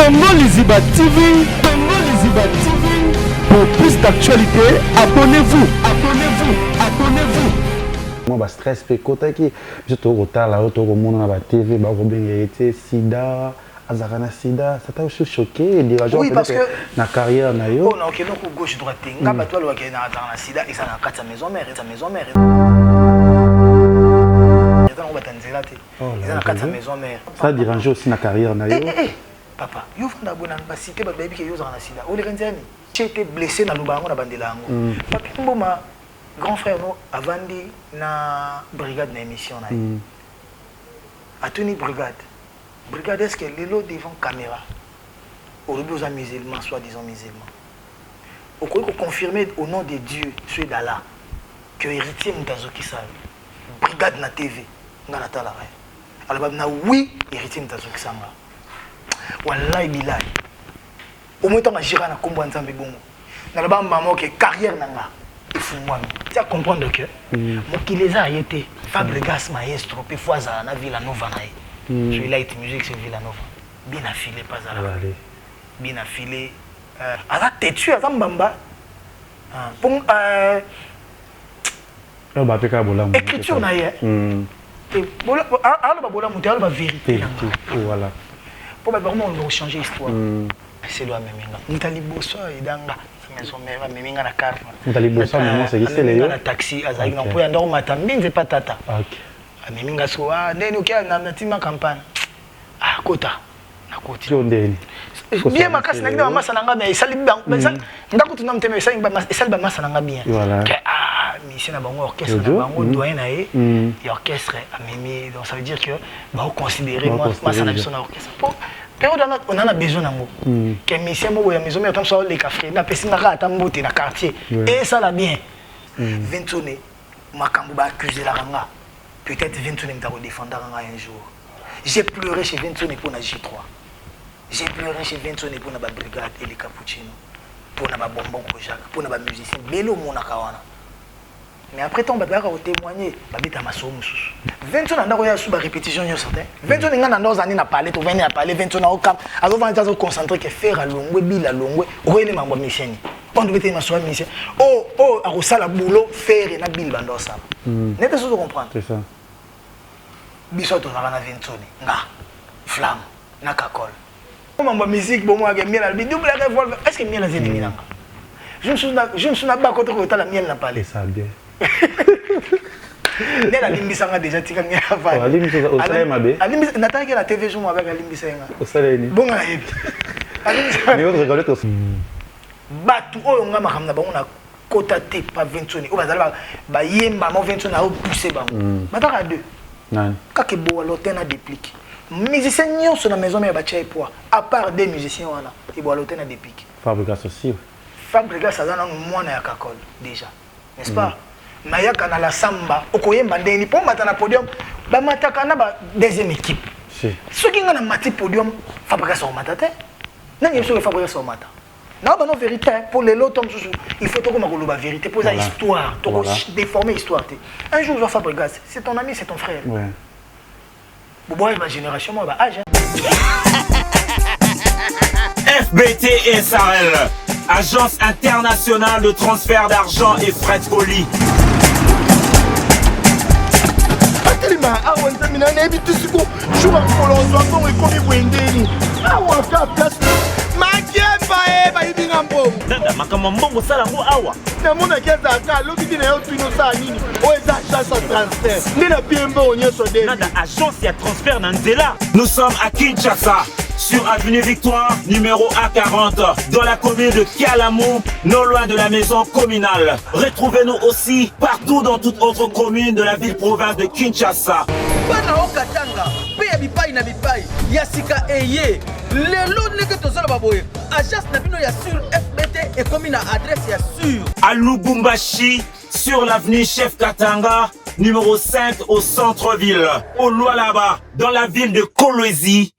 Congo Liziba TV, Congo Liziba TV. Pour plus d'actualité, abonnez-vous, abonnez-vous, abonnez-vous. Moi, je stress, je suis je suis retard là, je suis TV, je suis sida, azarana sida, ça t'a aussi choqué. Oui, parce que na carrière na yo. Oh non, ok, donc gauche droite, nga batwa lo ke na azarana sida, et ça na kata maison mère, sa maison mère. On va t'enzeler là, ils ont kata maison mère. Ça dérange aussi na carrière na yo. Papa, yo fanda bona ba cité ba baby ke yo azarana sida. O le kanzani, j'ai été blessé na lubango na bandelango. Papa mboma grand frère no avandi na brigade na émission na. Atuni brigade. Brigade est-ce que les lots devant caméra au début aux musulmans, soi-disant musulmans. Au quoi confirmer au nom de Dieu, celui d'Allah, que héritier Mutazoki Sal, brigade na TV, ngana tala rien. Alors na oui, héritier Mutazoki Sanga. Wallahi billahi. Au moins tant agir na kombo nzambe bongo. Na la ba maman que carrière nanga. Il faut moi. Tu as comprendre que mon qui les a été Fabregas maestro pe foisa na Villanova na. Je light musique c'est Villanova. Bien affilé pas à la. Bien affilé. À la têtu à Zambamba. Bon écriture na hier. Et bola ala bola monter ala vérité. Voilà. Pour vraiment on changer histoire. C'est loin même. Ntali bosso idanga. Maison mère meminga na carte. Ntali bosso maman c'est qui les yo. Na taxi azali na po ya ndoro matambi nze pas tata. OK. Meminga so ndeni okia na tima campagne. Ah kota. Na koti. Ndeni. Bien makasi na ngina masa nanga mais esali bang. Ndako tuna mteme esali ba masa nanga bien. Ah mission na bango orchestre na bango doyen na et orchestre a mimi donc ça veut dire que ba considérer moi masa na biso na orchestre. Période on a besoin d'amour. Que mission mo ya maison mais tant ça les cafés na pesinga ata mbote na quartier et ça la bien. Ventone makambo ba accuser la ranga. Peut-être Ventone m'a défendre un jour. J'ai pleuré chez Ventone pour la J3. J'ai pleuré chez Ventone pour la brigade et les cappuccino. Pour la bonbon Kojak, pour la musicien. Bélo mon akawana. Mais après temps, on va témoigner. Babita maso mususu. Ventone anda koya sous répétition yo certain. Ventone ngana ndo zani na parler, to venir à parler Ventone au camp. Azo vanta zo concentrer que faire à longwe bila longwe. Oele mambo mission. On devait être ma mission. Oh, à Rosala boulot faire na bil bando ça. N'était pas comprendre. C'est ça. Biso to na Ventone nga flamme na kakol mambo musique bon moi que miel albi double revolver est-ce que miel a zéni nanga je me suis na ba côté ko la miel na parler ça bien ne la limbisa nga déjà tika miel a parler limbisa au salé mabe limbisa nataka la TV jour avec la limbisa nga au salé ni bon nga yebi mais on regarde tout batu oyo nga makamna bango na kota te pas Ventone o bazala ba yemba mo Ventone a pousser bango mataka deux nan kake bo l'hôtel na déplique musicien nyo sur la maison mais ba tchai poids à part des musiciens wana et bo l'hôtel na déplique Fabregas aussi Fabregas ça dans mwana ya kakol déjà n'est-ce pas mayaka na la samba okoyemba ndeni po mata na podium ba mataka na ba deuxième équipe ceux qui ngana mati podium Fabregas au matate nani yeso Fabregas au mata non bah non vérité pour les lots il faut que ma la vérité pour la histoire pour déformer l'histoire un jour je Fabregas c'est ton ami c'est ton frère ouais bon ma génération moi bah âge FBT SARL Agence internationale de transfert d'argent et frais de colis. Nada makama mbongo sala ngo awa na mona kiaza ka lobi na yo tuino sa nini o eza chance transfert ni na piembo onyeso de nada agence ya transfert na nzela. Nous sommes à Kinshasa sur avenue Victoire numéro A40 dans la commune de Kialamou, non loin de la maison communale. Retrouvez-nous aussi partout dans toute autre commune de la ville-province de Kinshasa. Bana okatanga pe ya bipai na bipai ya sika eye lelo ndenge tozala baboye agence na bino ya sur FBT et comme na adresse ya sur à Lubumbashi sur l'avenue Chef Katanga numéro 5 au centre-ville, au Lualaba dans la ville de Kolwezi.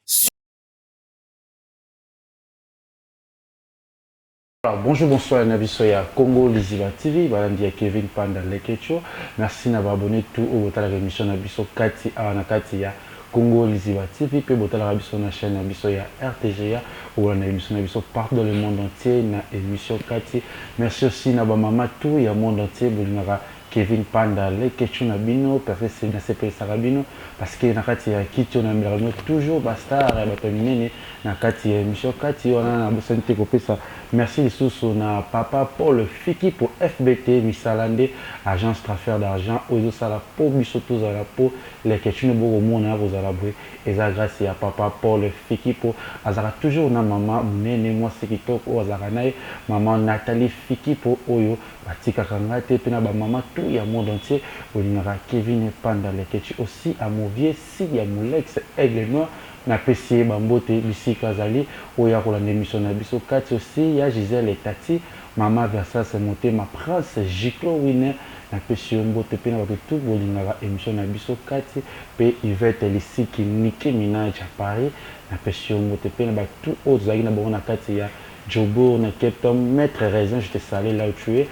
Bonjour, bonsoir, Nabisoya Congo Liziba TV, Balandia Kevin Panda Lekecho. Merci d'avoir abonné tout au total de l'émission Nabiso Kati Anakati ya Congo Liziba TV pe botala biso na chaîne biso ya RTGA ou na émission na biso partout dans le monde entier na émission Kati. Merci aussi na ba mama tout ya monde entier bolingaka Kevin Panda les questions na bino parce que na CP Sarabino parce que na kati ya kitio na mbelano toujours bastar ya bato minene na kati ya émission Kati wana na bosante kopesa. Merci lisusu na papa Paul Fiki pour FBT Misalande agence transfert d'argent ozo sala po biso tous à la po les questions beaucoup mona vous à la boué et ça grâce à papa Paul Fiki pour azara toujours na maman munene moi c'est qui top o azara nae maman Nathalie Fiki pour oyo batika kangate pena ba maman tout ya monde entier olinga Kevin Panda les questions aussi à Movier si ya Molex Aigle Noir na pesi bambote bisika zali oya ko la émission na biso Kati aussi ya Gisèle et Tati mama Versace monté ma prince Giclo winner na pesi mbote pe na ba tout bolinga émission na biso Kati pe Yvette Lisiki Nicki Minaj à Paris na pesi mbote pe na ba tout autres zali na bon na Kati ya Jobour na Cape Town maître raison je te salue là où tu es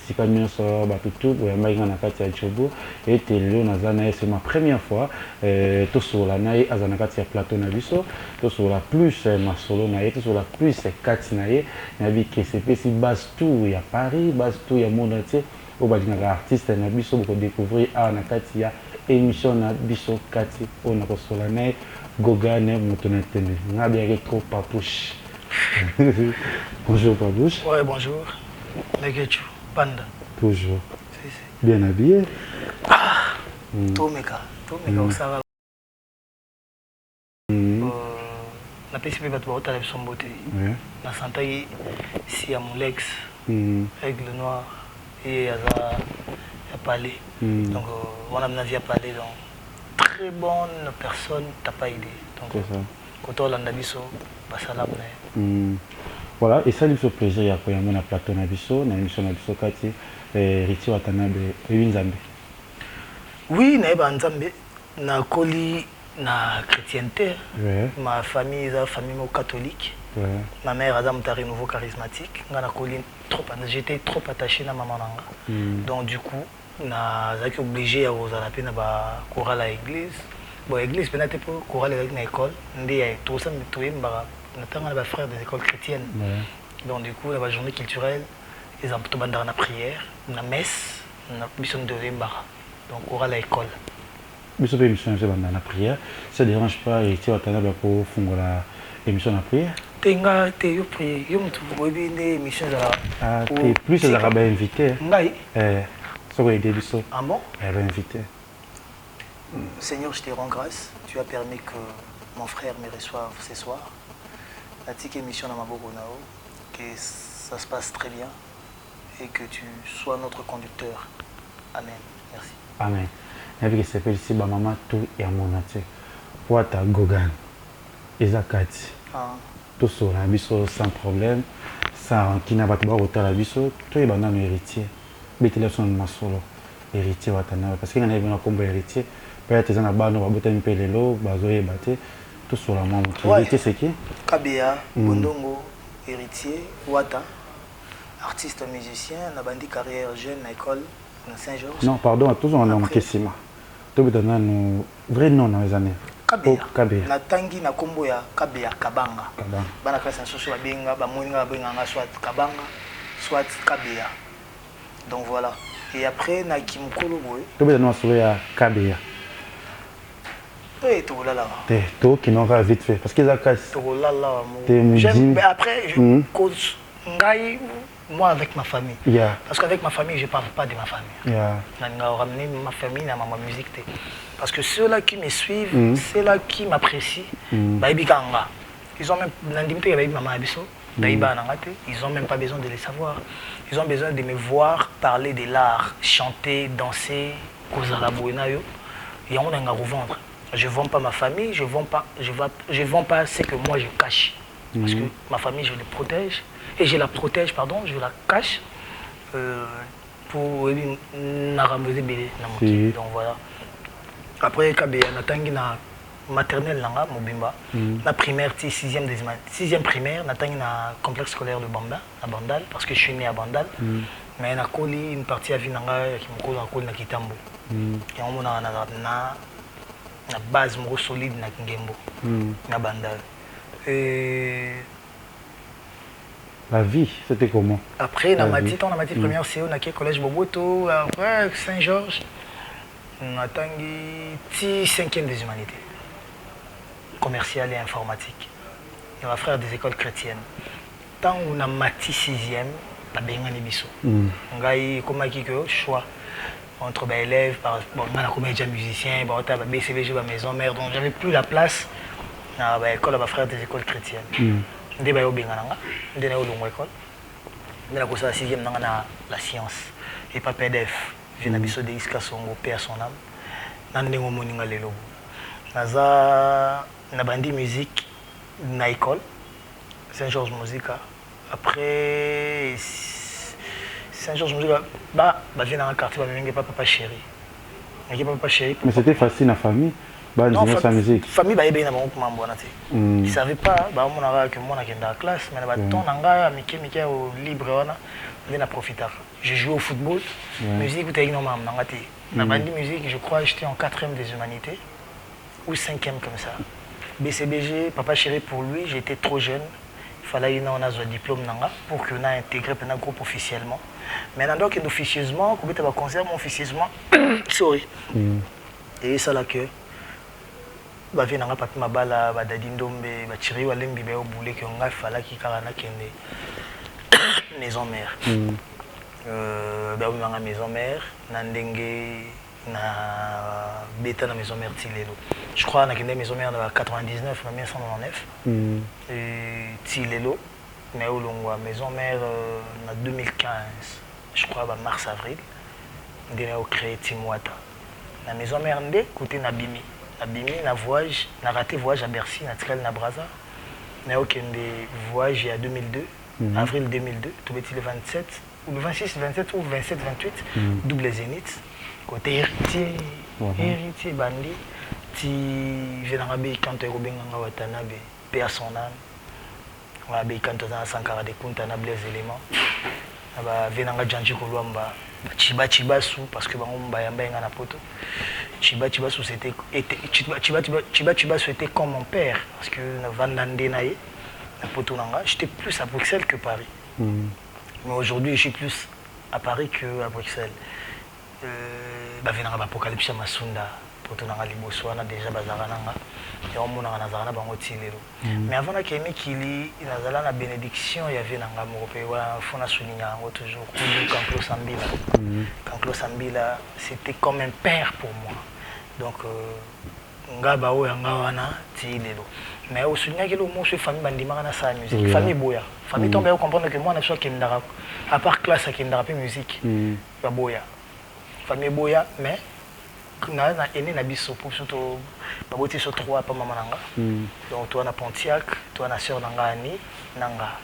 si pas bien sur ba tout ou ya maïga na Kati ya Jobour et Télé na zana c'est ma première fois tout sur la naï azana Kati ya plateau na biso tout sur la plus ma solo na tout sur la plus Kati na ye na bi que c'est si base tout ya Paris base tout ya monde entier au ba dinga artiste na biso pour découvrir à na Kati ya émission na biso Kati on na ko sur la naï Gogane motona tene na bien retro papouche. Bonjour Babouche. Ouais, bonjour. Legechu, Panda. Toujours. Si. Bien habillé. Ah, tout méga, ça va. Na PCP va te voir au son beauté. Na santé si à Molex, Aigle Noir et à Palais. Donc, on a mené à Palais, donc très bonne personne, t'as pas idée. Donc, quand on a biso, basalam. Voilà, et ça lui fait plaisir, il y a quoi na plateau na biso, na émission na biso Kati, Riti Watanabe, Nzambe. Oui, na Nzambe, na koli na chrétienté. Ma famille est une famille catholique. Ma mère a un nouveau charismatique. J'étais trop attaché à maman. Donc du coup, j'ai été obligé à aller à la chorale à l'église. Bon, l'église, c'est pas chorale à l'école. Tout ça, mes frères des écoles chrétiennes. Donc du coup, la journée culturelle, ils ont tout la prière, la messe, la mission de l'embarras. Donc chorale à l'école. Biso pe émission na prière, ça dérange pas et tu attends pour faire la émission na prière. Tenga te yo prier, yo mutu bobi ne émission za. Ah, t'es plus à la invité. Ngai. Ça va aider biso. Ah bon? Elle va inviter. Seigneur, je te rends grâce. Tu as permis que mon frère me reçoive ce soir. La petite émission dans ma Nao, que ça se passe très bien et que tu sois notre conducteur. Amen. Merci. Amen. Avec ce s'appelle ici maman tout et à mon atier. Wata Gogan. Ezakati. Tout sur la biso sans problème. Sans qui n'a pas de barre au talabiso. Tout est banal héritier. Bétile son masolo. Héritier watana. Parce qu'il y a un combo héritier. Peut-être qu'ils ont un bar, on va botter un peu les lots, bazoyer, battre. Tout sur la maman. Héritier c'est qui? Kabea, Bondongo, héritier, Wata. Artiste musicien, n'a pas dit carrière jeune à l'école. Saint-Georges. Non, pardon, à tous on a manqué Sima. Tu veux donner nos vrais noms dans les années. Kabea. Na tangi na kombo ya Kabea Kabanga. Bana classe en socio benga, ba moninga benga soit Kabanga, soit Kabea. Donc voilà. Et après na Kimukolo boy. Tu veux donner sur ya Kabea. Eh, tout là là. T'es toi qui n'en va vite fait parce qu'ils a cassé. Tout là là. Mais après je cause ngai moi avec ma famille. Parce qu'avec ma famille, je ne parle pas de ma famille. Je vais ramener ma famille à ma musique. Parce que ceux-là qui me suivent, ceux-là qui m'apprécient, ils ont même ils n'ont même pas besoin de les savoir. Ils ont besoin de me voir parler de l'art, chanter, danser, causer la buenayo. Et on a un revendre. Je ne vends pas ma famille, je ne vends pas ce que moi je cache. Parce que ma famille, je les protège. Et je la protège, pardon, je la cache pour n'arameser bébé. Donc voilà. Après, Kabea, natangi na maternelle nanga mobimba. La primaire, 6e primaire, natangi na complexe scolaire de Bamba, à Bandal, parce que je suis né à Bandal. Mais na koli une partie à Vinanga qui me colle na Kitambo. Et on a na base moko solide na Kingembo na Bandal. La vie, c'était comment? Après, on a mati première CO, on a quitté collège Boboto, après Saint-Georges, on a tangi 5e des humanités, commercial et informatique. Il y a frère des écoles chrétiennes. Tant on a mati 6e, on a bien biso. On a eu comme choix entre les élèves, bon, on a comédien musicien, on a BCBG, la maison mère, donc j'avais plus la place dans l'école de frère des écoles chrétiennes. Je suis au Bengananga, je suis au Longo-École. Je suis au 6e dans la science. Et pas PDF. Je suis au Deiska Songo, paix à son âme. Je suis au Moninga Lelo. Je suis bandi musique dans l'école. Saint-Georges Musica. Après Saint-Georges Musica, je suis dans un quartier, je suis Papa Chéri. Mais c'était facile en famille? Non, musique. Famille ba yebena bango kuma mbona te. Ils savaient pas ba mona que moi na kenda classe mais ba ton nanga mike au libre wana na profiter. Je jouais au football, musique ou taïno mam nanga te. Na bandi musique, je crois j'étais en 4e des humanités ou 5e comme ça. BCBG, Papa Chéri pour lui, j'étais trop jeune. Il fallait une on a un diplôme nanga pour que on a intégré un groupe officiellement. Maintenant donc officieusement, qu'on peut concert officieusement. Sorry. Et ça là que ba vient nga papi mabala ba dadi ndombe ba chiri wa lembi ba obule ke nga fala ki kala na kende maison mère ba nga maison mère na ndenge na beta na maison mère Tilelo je crois na kende maison mère na 99 na 1999 et Tilelo mais au longwa maison mère na 2015 je crois ba mars avril ndena au créé Timwata la maison mère ndé côté na bimi abimi na voyage, na raté voyage à Bercy, na Tikal na Braza. Na aucun des voyages à 2002, avril 2002, tout le 27 ou le 26, 27 ou 27, 28, double zénith. Côté héritier, héritier bandi, ti vénérable quand tu es Robin Watanabe, paix à son âme. On a quand tu as Sankara de Kunta na les éléments. Vénanga Djanji Kolwamba, Chiba sous parce que on va yamba na poto. Chiba c'était comme mon père parce que Vandande naïe na poto nanga, j'étais plus à Bruxelles que Paris. Mais aujourd'hui je suis plus à Paris que à Bruxelles. Vénanga Apocalypse Masunda poto nanga liboso na déjà bazara nanga. Et on mona na zara bango Tilelo. Mais avant na kemi kili nazala na bénédiction il y avait nanga morope wa fona souligner toujours Canclo Sambila. Canclo Sambila c'était comme un père pour moi. Donc ngaba o yanga wana Tilelo. Mais au souligner que le mot c'est famille bandimaka na sa musique, famille boya. Famille tombe à comprendre que moi na so kendara à part classe à kendara pe musique. Ba boya. Famille boya mais na ene na biso pour surtout baboti sur 3 pa mama nanga donc toi na Pontiac toi na sœur nanga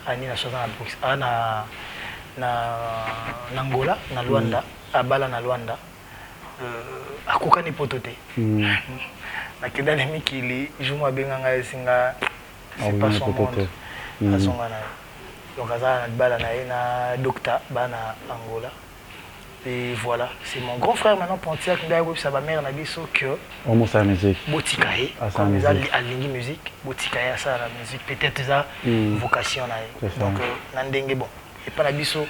Ani na sœur na Angola na Luanda abala na Luanda akoka ni potote na kidane mikili juma benganga esinga c'est pas son monde asonga na donc azana bala na docteur bana Angola. Et voilà, c'est mon grand frère maintenant Pontiac, ça va mère Nabiso que on sa musique. Botikaye, comme ça à lingi musique, Botikaye ça la musique peut-être ça vocation là. Donc nandenge bon. Et pas Nabiso,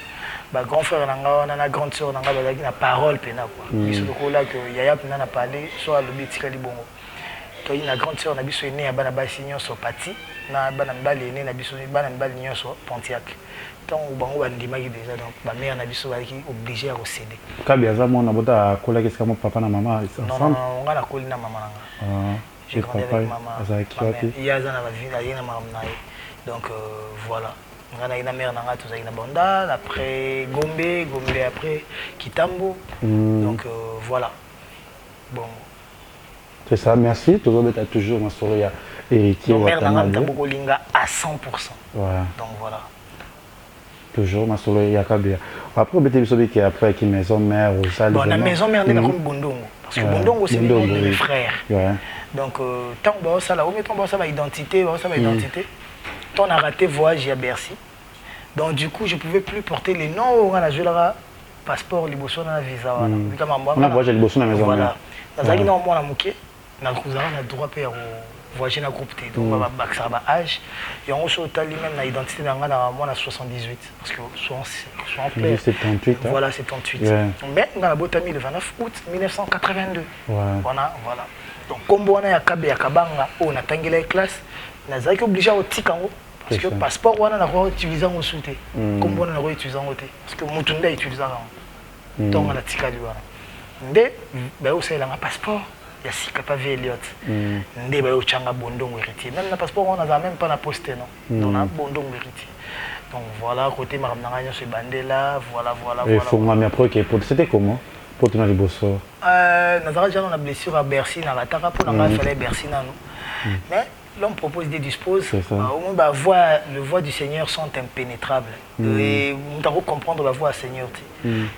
bah grand frère nanga na grande sœur nanga bazaki na parole pena quoi. Biso ko là que yaya pena na parler soit le Botika libongo. To ina grande sœur Nabiso est née à bana basignon so pati na bana mbali né Nabiso bana mbali nyonso Pontiac. Donc bango bandimaki déjà donc ba mère na biso baki obligé à recéder. Kabi azamo na bota kola qu'est-ce que papa na maman ensemble? Non, on va la coller na maman nanga. J'ai grandi avec maman. Il y a ça na ba vie na yena maman na. Donc voilà. On a une mère nanga tout ça ina Banda, après Gombe après Kitambo. Donc voilà. Bon. C'est ça, merci. Toujours tu as toujours ma soeur héritier Watanabe. Mère nanga Tambo Linga à 100%. Ouais. Donc voilà. Toujours ma solo yakabia après bete bisobi qui après qui maison mère ou ça bon la maison mère n'est comme Bondongo parce que Bondongo c'est le nom de mes frères donc tant que ça là on met ton ça va identité on a raté voyage à Bercy donc du coup je pouvais plus porter les noms on a joué là passeport liboso na visa wana on a voyagé liboso na maison voilà nazaki na moi na muke na droit pe voyager na groupe T. Donc ba baksa ba âge et on se tali même na identité na ngana moi na 78 parce que soit 78 voilà 78. Mais ngana botami le 29 août 1982. Voilà. Donc comme on a ya kabe ya kabanga on a tangela classe na zaki obligé au tikango parce que passeport wana na ko utiliser en souté. Comme on na ko utiliser en côté parce que mutunda utiliser en. Donc on a tikali wana. Nde ba o sala un passeport. Il y a si capable Elliot. Ndé ba ochanga bondongo héritier. Même na passeport on a même pas na poster non. Donc on a bondongo héritier. Donc voilà côté maram nanga ce bandela, voilà. Et faut moi mais après c'était comment pour tenir les bosso. Nazara déjà on a blessure à Bercy na la taka pour na fallait Bercy na nous. Mais l'homme propose des dispose au moins bah le voix du Seigneur sont impénétrables et on doit comprendre la voix du Seigneur.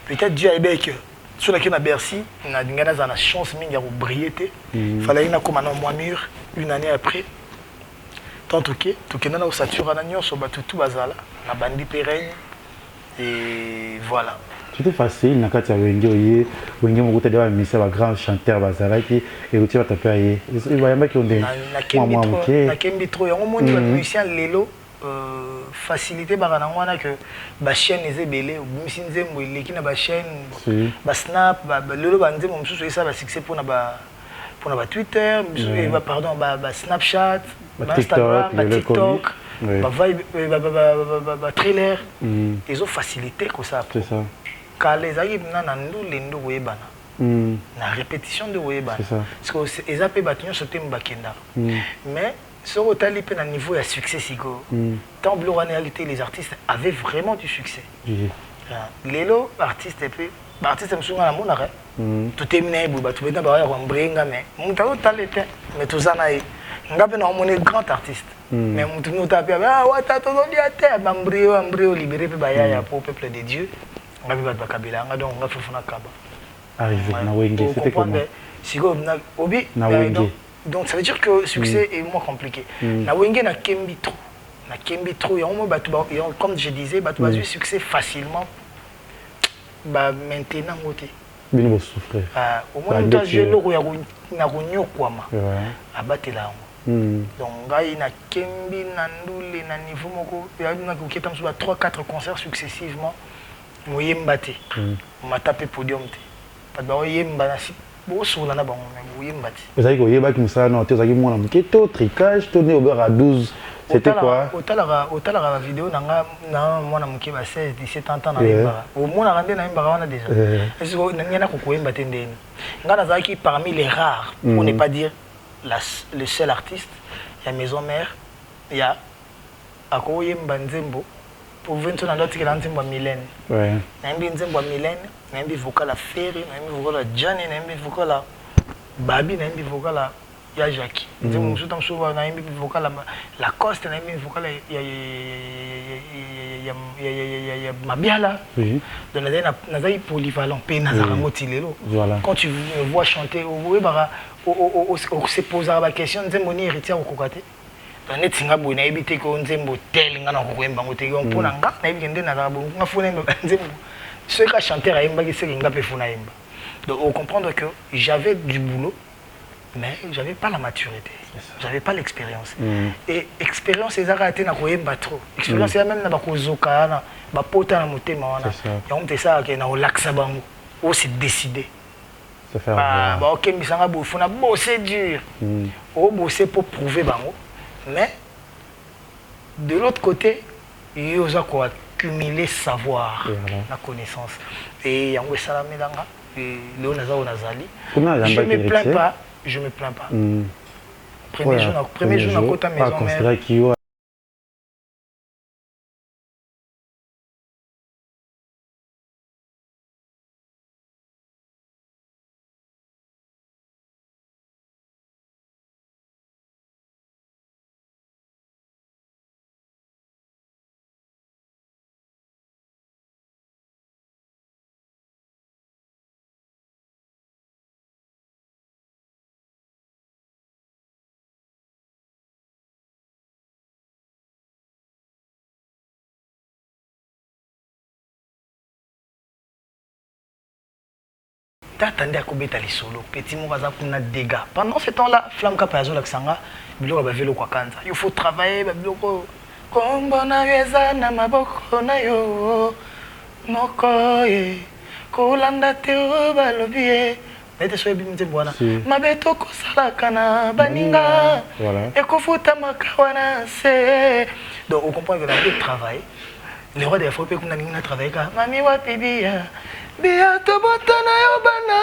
Peut-être Dieu est que sur laquelle on a Bercy, on a une chance de briller. Il fallait que comme un mois mûr, une année après. Tant que on a saturé un agneau, on a tout bazala, on a bandi pérenne et voilà. C'était facile, quand tu as Wenge, mon côté de un grand chanteur bazala qui et tu vas taper. Il va y avoir qui ont des. Na kembi trop, on monte le musicien Lelo. Facilité baranangwana que ba chaîne les belé bimisi nzembo eleki na ba chaîne ba snap ba lelo ba nzembo mususu esa ba succès pour na ba Twitter pardon ba Snapchat ba Instagram ba TikTok ba vibe ba trailer ils ont facilité que ça c'est ça quand les arrive na ndule ndo webana na répétition de webana parce que ils appellent batinyo sauter mbakenda mais sur au talipé à niveau de succès tant en réalité les artistes avaient vraiment du succès les lots artistes et puis artistes me sont à mon arrêt tout est miné tout est dans barrière on bringa mais mon talent talenté mais tout ça naï on a bien on est grand artiste mais mon tout nous tape ah ouais t'as ton nom à terre bambrio libéré puis baya pour peuple de Dieu on a vu battre Kabila on a donc on a fait fona kaba arrivé na Wenge c'était comment sigo na obi donc ça veut dire que le succès est moins compliqué. Na wenge na kembi trop. Il y a comme je disais, tu as eu succès facilement. Bah maintenant côté. Bien vous souffrez. Au moins tu as joué le roi na gonyo kwama. Abattre là. Donc gars na kembi na ndule na niveau moko, il y a na koketa mso 3-4 concerts successivement. Moyembate. On m'a tapé podium té. Pas ba oyemba na vous avez dit que ça non, tu as dit moi mon tricage, tourné au beurre à 12. C'était quoi? Autant la vidéo nanga na moi na muke ba 16 17 ans na imba. Au moins na rende na imba wana déjà. Est-ce que nanga ko koyemba tendeni. Ngana zaki parmi les rares, pour ne pas dire le seul artiste, il y a Maison Mère, il y a akoyemba nzembo. Pour venir dans l'autre qui est nzembo Mylène. Ouais. Nambi nzembo Mylène. Nambi vocal à Ferry, nambi vocal à Gianni, nambi vocal à Babi, nambi vocal à Yajaki. Nzembo musuta msuba nambi vocal à Lacoste, nambi vocal à Mabiala. Oui. Donc nazaï polyvalent, pe nazara motilelo. Voilà. Quand tu me vois chanter, on se posera la question nzembo ni héritier au kokate. Donc singa boy na ebité ko nzembo tel ngana ko kwemba ngote ko mpona nga na ebikende na zabo ngafuna nzembo. Ceux qui chantaient à Imba, donc, on comprendre que j'avais du boulot, mais je n'avais pas la maturité, je n'avais pas l'expérience. Et expérience, c'est ça qui a été trop. Expérience, c'est même dans le Zoka, dans le Pota, dans le Motema. C'est ça qui est dans le lac Sabango, où c'est décidé. Ok, mais ça faut bosser dur. On bosser pour prouver bango. Mais de l'autre côté, il y a quoi? Cumuler savoir, la connaissance. Et Yango Salamedanga, Léo Nazao Nazali. Je ne me plains pas, je ne me plains pas. Premier jour, à côté maison mère. t'attendais à kobeta les solo petit moko aza kuna dégâts pendant ce temps là flamme kapa yazo laksanga biloko ba velo kwa kanza il faut travailler ba biloko kombo na eza na maboko na yo moko ye kolanda te balobi ye nete so ebi mte bwana mabeto kosalaka na baninga ekofuta makawana se donc on comprend que dans le travail les rois des fois peut qu'on a ninga travailler ka mami wapi bia bia to botana yo bana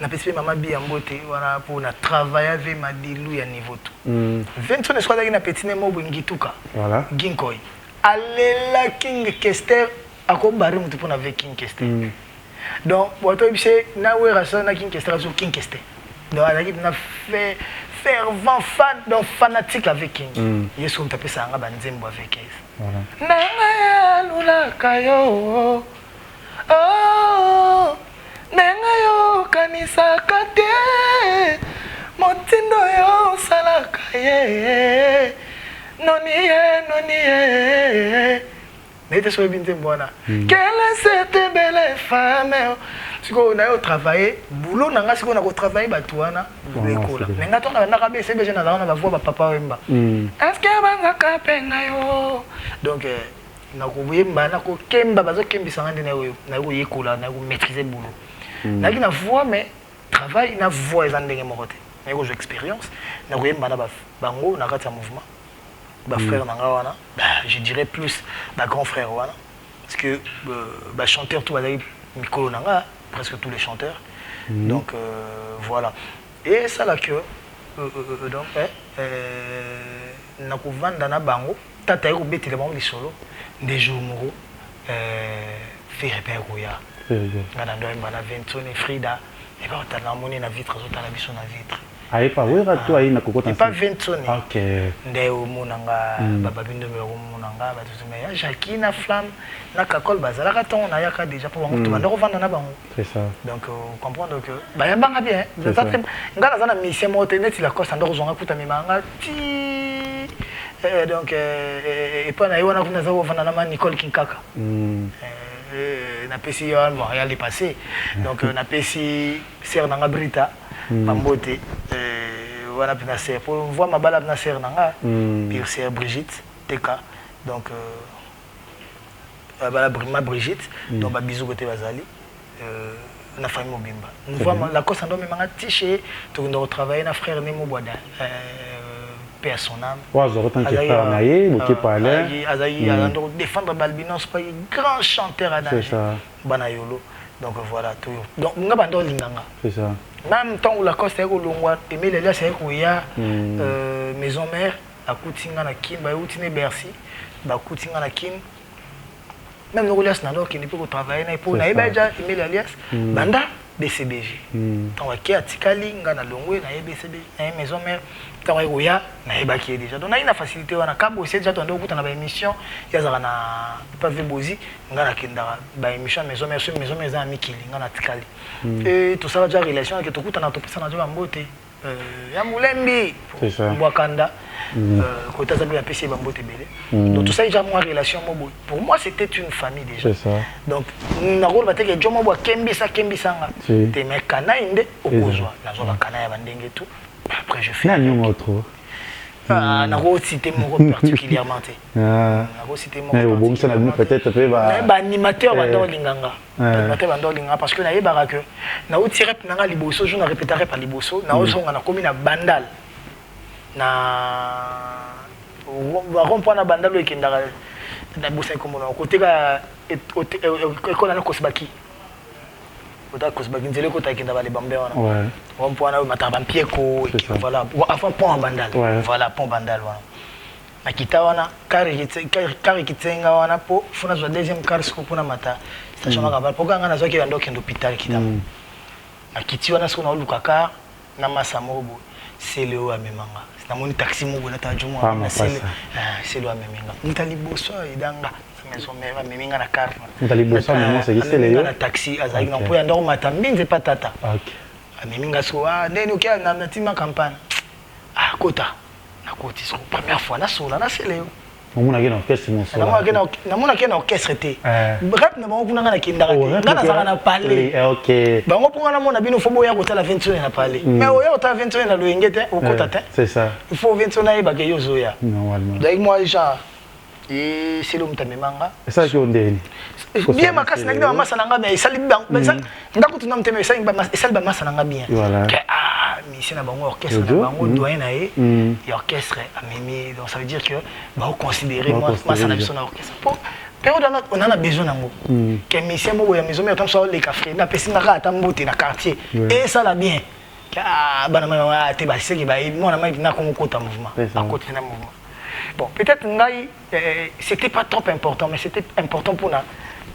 na pesi mama bia mbote wana pour na travailler avec madilu ya niveau tout 20 ans soit na petit nemo bingituka voilà ginkoi alela king kester akombari mutu pour na avec king kester donc boto bise na we rason na king kester sur king kester donc avec na fait fervent fan donc fanatique avec king yesu on taper ça nga banzembo avec king voilà nanga lula kayo oh nanga yo kanisa kate motindo yo salaka ye noni ye n'était sur bien bona quelle est cette belle femme si on a travaillé boulot nanga si on a travaillé batuana l'école nanga to na kabe c'est bien na na voix papa wemba est-ce que banga kapena yo donc na ko wemba na ko kemba bazo kembisa ngande na yo na ko yekola na ko maîtriser boulot na ki na voix mais travail na voix ezandenge mokote na ko expérience na ko yemba na bango na kati ya mouvement frère Nangawana, je dirais plus grand frère Wana, parce que chanteur tout Mikolo Nanga, presque tous les chanteurs, donc voilà. Et ça là que donc nakuvan dana bango, tata eko beti le bango li solo, des jours moro, fait repère goya. Ngana ndo mbana Ventone Frida, et ba tana moni na vitre zo tana biso na vitre. Aïe pas oui rato aïe na kokota. Pas 20 sonné. OK. Ndeo monanga baba bindo me monanga ba tout mais Jackie na flamme na kakol bazala ka ton na yaka déjà pour bango to banda kovanda na bango. C'est ça. Donc comprendre que ba yambanga bien. Ngala zana mission mo teneti la costa ndo zonga kuta mimanga ti donc et pas na yona kuna zawo vanda na Nicole Kinkaka. Na pesi yo Montréal est passé. Donc na pesi ser nanga Brita Mambote voilà Pinacer pour voir ma balade Pinacer nanga puis c'est Brigitte TK donc voilà ma Brigitte donc ba bisou côté bazali na famille Mobimba nous voit la cause ndo manga tiché to ndo travailler na frère Nemo Boada paix à son âme wa zo tant que frère naie boké parler azayi ndo défendre Balbinos pas grand chanteur à danger banayolo donc voilà tout donc nga bando linganga c'est ça même temps où la coste est au longwa aimer les c'est où il y a maison mère à Koutinga na Kin ba Outine Bercy ba Koutinga na Kin même nous laisse na qui ne peut travailler na pour na déjà aimer l'alias banda BCBG tant que atikali nga na longwe na BCB na maison mère tant où il y a na ebaki déjà donc na une facilité wana kabo c'est déjà tondo kuta na ba émission ya zaka na pas ve bozi nga na kinda ba émission maison mère sur maison mère za mikili nga na tikali et tout ça déjà relation que to kuta na to pesa na jo mbote ya mulembi mbwakanda côté ça bien PC bambote belé donc tout ça déjà moi relation mo pour moi c'était une famille déjà donc na rôle bateke jo mo bwa kembisa nga te mekana inde okozwa na zo kana ya bandenge tout après je fais na autre na ko citer mon particulièrement na ko citer mon mais bon ça na peut-être ba animateur bando linganga animateur bando linganga parce que na yebaka que na o tirer na liboso je na répéterai par liboso na o zonga na komi na bandal na rond-point na bandal o ekendaka na bosa komona côté ka école na Kosbaki Kota Kosbaki nzele kota ekenda ba les bambé wana rond-point na mataba mpieko voilà avant pont bandal voilà pont bandal wana akita wana kari kitsenga wana po funa zo deuxième car siko pona mata station na kabal poka ngana zo ke ndo kendo hôpital kitamo akiti wana siko na lukaka na masamobo c'est le amemanga na moni taxi mo na tajumo na c'est le amemanga mutali boso idanga maison mère meminga na car mutali boso na c'est c'est le na taxi azali na po ya ndo mata mbinze patata OK ameminga so ndeni okia na tima campagne kota na koti so première fois na sola na c'est le On a un orchestre mon solo. On a un orchestre été. Rap na bango kuna na kindara te. Ngana saka na parler. OK. Bango pour na mona bino fobo ya ko tala 21 na parler. Mais oya ko tala 21 na loengete au kota. C'est ça. Il faut 21 na ba ke yozoya. Normalement. Donc moi genre et c'est l'homme tamemanga. Ça qui on dit. Bien makasi na ngina masa nanga mais sali bang. Ndako tuna mteme sali ba masa nanga bien. Voilà. Ici na bango orchestre na bango doyen na et orchestre amemi donc ça veut dire que ba considérer moi masa na biso na orchestre. Période on a besoin nango. Que monsieur mo ya maison mais tant ça les cafés na pesi na ata mbote na quartier et ça la bien. Bana ma te ba seki ba moi na ma na ko kota mouvement. À côté na mouvement. Bon, peut-être ngai c'était pas trop important mais c'était important pour na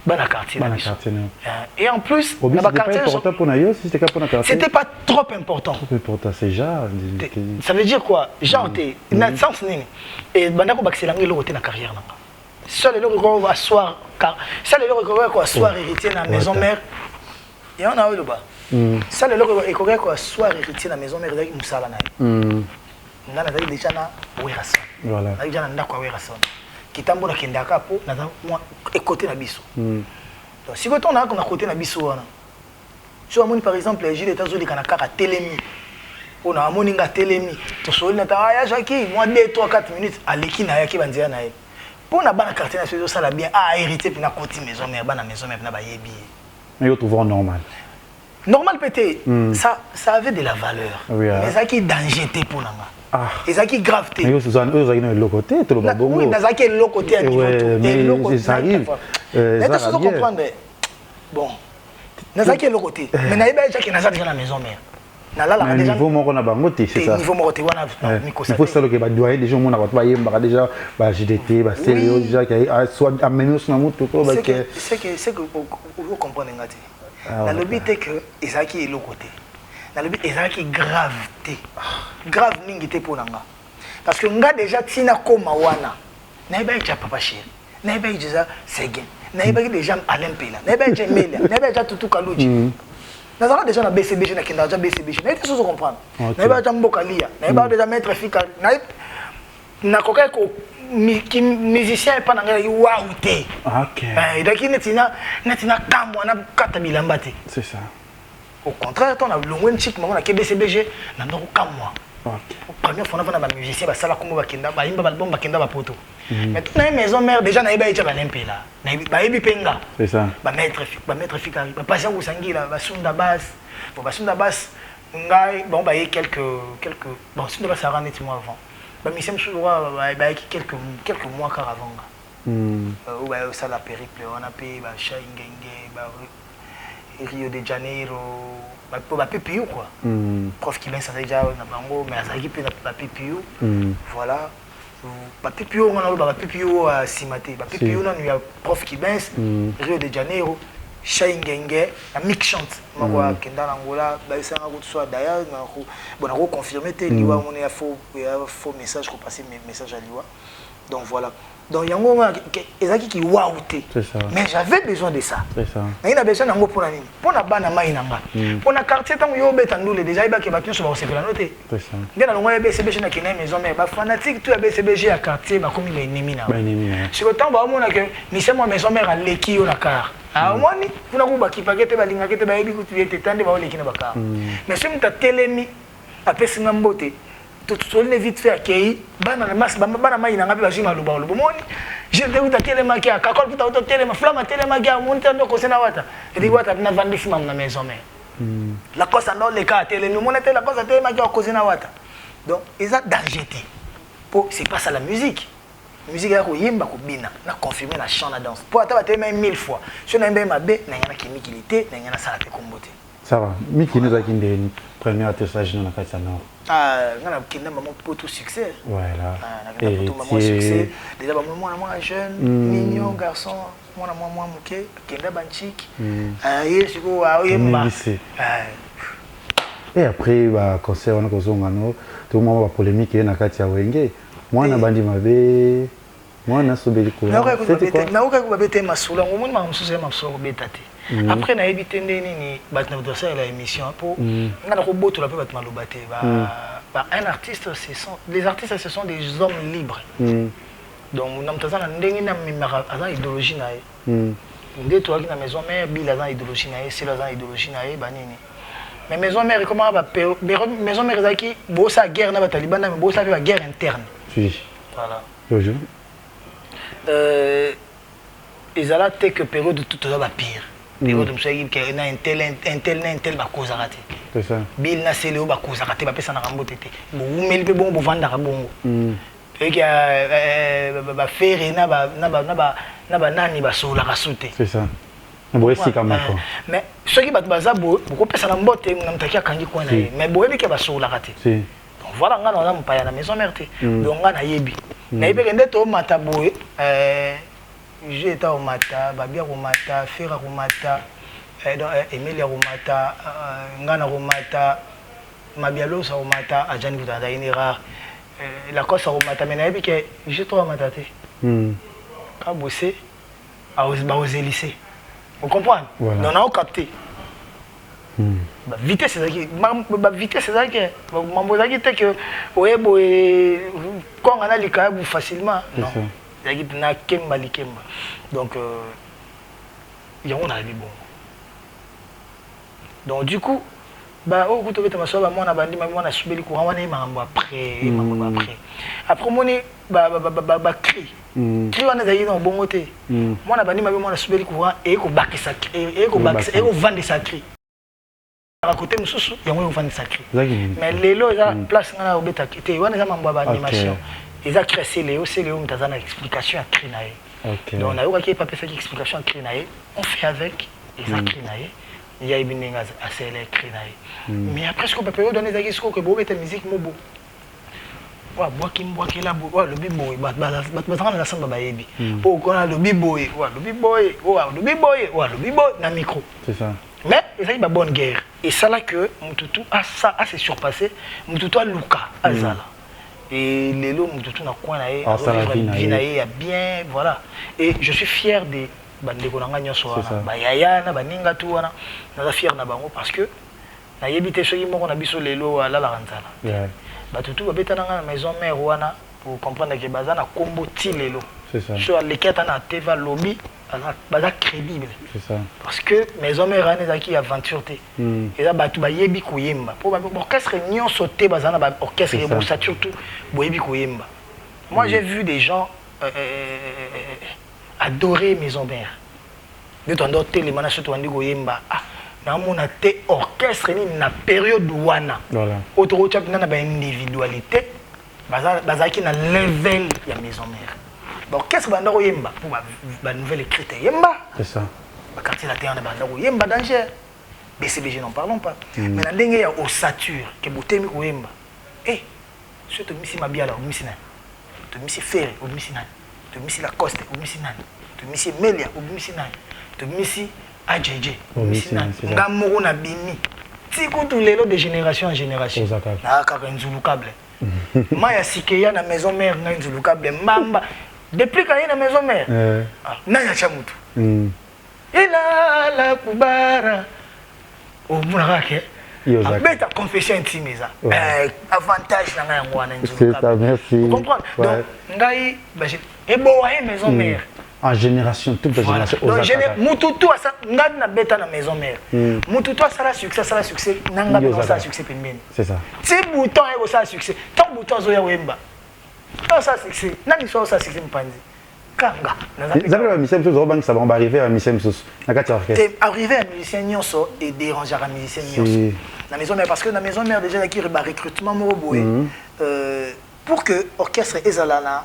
bana quartier. Et en plus na ba quartier important pour na yo, c'était pas pour na quartier. C'était pas trop important. Trop important, c'est genre ça veut dire quoi? Genre t'es na sens nini. Et bana ko bakiselangi lo côté na carrière nanga. Seul le ko va asseoir car seul le ko asseoir héritier na maison mère. Et on a eu le bas. Seul le ko asseoir héritier na maison mère avec musala na. Ngana zali déjà na werason. Voilà. Zali déjà na ndako werason. Kitambo na kendaka po na moi écouter na biso. Donc si vous on a qu'on côté na biso wana. Sur amoni par exemple les Gilles États-Unis kana kaka telemi. On a amoni nga telemi. To soli na ta ya jaki moi 2 3 4 minutes aleki na yaki banzia na ye. Pour na bana quartier na so ça la bien hérité puis na côté maison mère bana maison mère na ba yebi. Mais vous trouvez normal. Normal pété. Ça avait de la valeur. Oui, mais ça qui danger pour nanga. Et ça qui grave. Mais vous avez le côté, tout le monde. Oui, mais ça qui est le côté à niveau. Mais ça arrive. Mais tu dois comprendre. Bon. Ça qui est le côté. Mais na iba qui na ça déjà la maison mère. Na là là déjà. Niveau mon na bangote, c'est ça. Niveau mon côté wana miko ça. Il faut ça que ba doyer déjà mon na ba yemba déjà ba JDT ba sérieux déjà qui soit amener sur moto ko ba que c'est que vous comprenez ngati. Na le but est que ça qui est le côté. Dans le but ezaki grave mingi te pour nanga parce que nga déjà tina koma wana na iba cha papa chéri na iba déjà Segen na iba déjà Alain Pela na iba déjà Melia na iba déjà Tutu Kaluji na zaka déjà na BCBG na kinda déjà BCBG na ite so comprendre na iba déjà Mboka Lia na iba déjà Maître Fika na kokai ko musicien pas nanga waouh te OK et donc netina kamwa na kata bilamba te c'est ça. Au contraire, on a le chic moment na BCBG na ndoko kamwa. OK. Première fois on a ba musicien ba sala kombo ba kenda ba imba album ba kenda ba poto. Mais toute na maison mère déjà na iba echa ba lempela. Na ba ebi penga. C'est ça. Ba maître fika ba passer au sangila ba sunda basse. Bon ba sunda basse ngai bon ba y quelques bon sunda basse ça net mois avant. Ba musicien souvent ba quelques mois car avant. Ou ba ça la périple on a payé ba Shaingenge ba Rio de Janeiro, ba PPU quoi. Prof qui ça déjà na bango mais ça qui peut ba PPU. Voilà. Ba PPU on a ba PPU à Simate, ba PPU non il y a prof qui Rio de Janeiro, Shaingenge, la mix chante. Moi kenda Angola, ba ça nga soit d'ailleurs na ko bon na ko confirmer te liwa on a faux message ko passer message à liwa. Donc voilà. Donc yango ezaki ki waouté. Mais j'avais besoin de ça. C'est ça. Mais il a besoin nango pour nani? Pour na bana mai nanga. Pour na quartier tango yo beta ndule déjà iba ke ba kyo so ba sepela noté. C'est ça. Ngena longo ya BCBG na kina maison mais ba fanatique tout ya BCBG à quartier ba komi ba ennemi na. Ba ennemi. Sur le temps ba mona que mise moi maison mère à leki yo na car. Ah moni kuna ku ba kipakete ba linga kete ba yebi ku tiete tande ba leki na ba car. Mais si mta telemi apesi ngambote tout le vite fait accueillir bana mas bana mai na ngapi bajima luba luba moni je te uta telema kia kakol puta uta telema flama telema kia monte ndo kosena wata ndi wata na vandi fima na maison mais la cause ndo le ka telema monete la cause telema kia kosena wata donc ils a danger pour c'est pas ça la musique ya ko yimba ko bina na confirmer la chant la danse pour ata telema 1000 fois je na mbe mabe na ngana kimikilité na ngana sala te kombote ça va miki nous a kinde premier atterrissage na kati na ngana kinde maman pour tout succès voilà et maman succès déjà moi jeune mignon garçon moi muke kinde banchik yesiko ayemba et après ba concert on a kozonga no tout le monde va polémique na kati ya wenge mwana bandi mabe mwana sobeli ko na oka ko bete masula ngomoni mamususu ya masolo beta te après na ebité nini bat na dossier la émission pour ngana ko boto la pe bat maloba te ba un artiste ce sont les artistes ce sont des hommes libres donc na mutaza na ndenge na mimaka aza idéologie na ye nde to aki na maison mère Bill aza idéologie na ye c'est aza idéologie na ye banini mais maison mère comment ba maison mère ezaki bosa guerre na ba taliban mais bosa ba guerre interne oui voilà bonjour ezala te que période tout va pire période msaki ke na intel ba cause raté c'est ça Bill na sele ba cause raté ba pesa na rambote te bo umeli pe bongo vanda ka bongo et que ba faire na ba nani ba sola ka soute c'est ça boye sika mako mais soki bato baza bo ko pesa na mbote na mtaki akangi kwa na ye mais boyebi ke ba sola ka te si donc voilà ngana na mpaya na maison mère te donc ngana yebi na yebi ke ndeto mata boye je eta o mata ba bia ko mata fera ko mata Emilia ko mata ngana ko mata mabialo sa ko mata ajani ko tanda ini rare la cosa ko mata mais na yebi ke je to mata te ka bossé a os lycée vous comprenez voilà. Non on a capté ba vitesse ezaki ba vitesse ezaki mambo ezaki te que oyebo quand on a lika bu facilement non ezaki na kemba likemba donc yango na bi bon donc du coup ba o kuto beta maso ba mona bandi ma mona subeli courant wana mambo après après moni ba cri cri wana ezaki na bongo te mona bandi ma mona subeli courant et ko bakisa et ko vendre sa cri à côté mususu yango vendre sa cri mais lelo eza place ngana obeta te wana eza mambo ba animation eza créer Léo c'est Léo mtazana explication à cri nae donc on a eu qui pas faire explication à cri nae on fait avec eza cri nae il y a une ninga à celle cri nae mais après ce qu'on peut donner des explications que bo beta musique mobo wa boki la bo wa le biboy ba na samba ba yebi po ko na le biboy wa le biboy na micro c'est ça mais il y a une bonne guerre et ça là que Mututu a ça a se surpassé Mututu a Luka azala et les lots Mututu na coin nae a bien voilà et je suis fier de bandeko nanga nyoso wana ba yaya na baninga tu wana na fier na bango parce que na yebite soki moko na biso lelo ala la ranzala ba tutu ba beta na maison mère wana pour comprendre que bazana combo ti lelo c'est ça sur l'équête na teva lobby baza crédible c'est ça parce que maison mère ane zaki aventure te et là batu ba yebi koyemba pour orchestre nyonso te bazana ba orchestre et ça surtout boyebi koyemba moi j'ai vu des gens adorer maison mère de ton d'autres les mana surtout andi koyemba na mona te orchestre ni na période wana voilà auto chap na ba individualité bazaki na level ya maison mère l'orchestre banda koyemba pour ba nouvelle écrite yemba c'est ça ba quartier latin na banda koyemba danger BCBG n'en parlons pas mais na ndenge ya ossature ke botemi koyemba surtout misi mabiala misi na to misi ferre o misi na to misi la coste o misi na to misi melia o misi na to misi AJJ o misi na ngamoko na bimi tiko tout lelo de génération en génération na ka nzulu câble maya sikeya na maison mère na nzulu câble mamba depuis quand il y a maison mère nanya chamutu ila la kubara o munakake beta confession intime ça avantage na ngaya ngwana nzulu câble merci vous comprenez donc ngai ba e bo wa maison mère en génération toute la génération mututu asa ngani na beta na maison mère mututu asa la succès nanga ba sa succès pembeni c'est ça ti bouton e ça succès tant bouton zo ya wemba ça succès nani so ça succès mpanzi kanga nazali ba musicien tous robang ça va arriver à musicien tous na kati orchestre c'est arriver à musicien nyonso et déranger à musicien nyonso na maison mère parce que na maison mère déjà qui recrutement mo boy pour que orchestre ezalana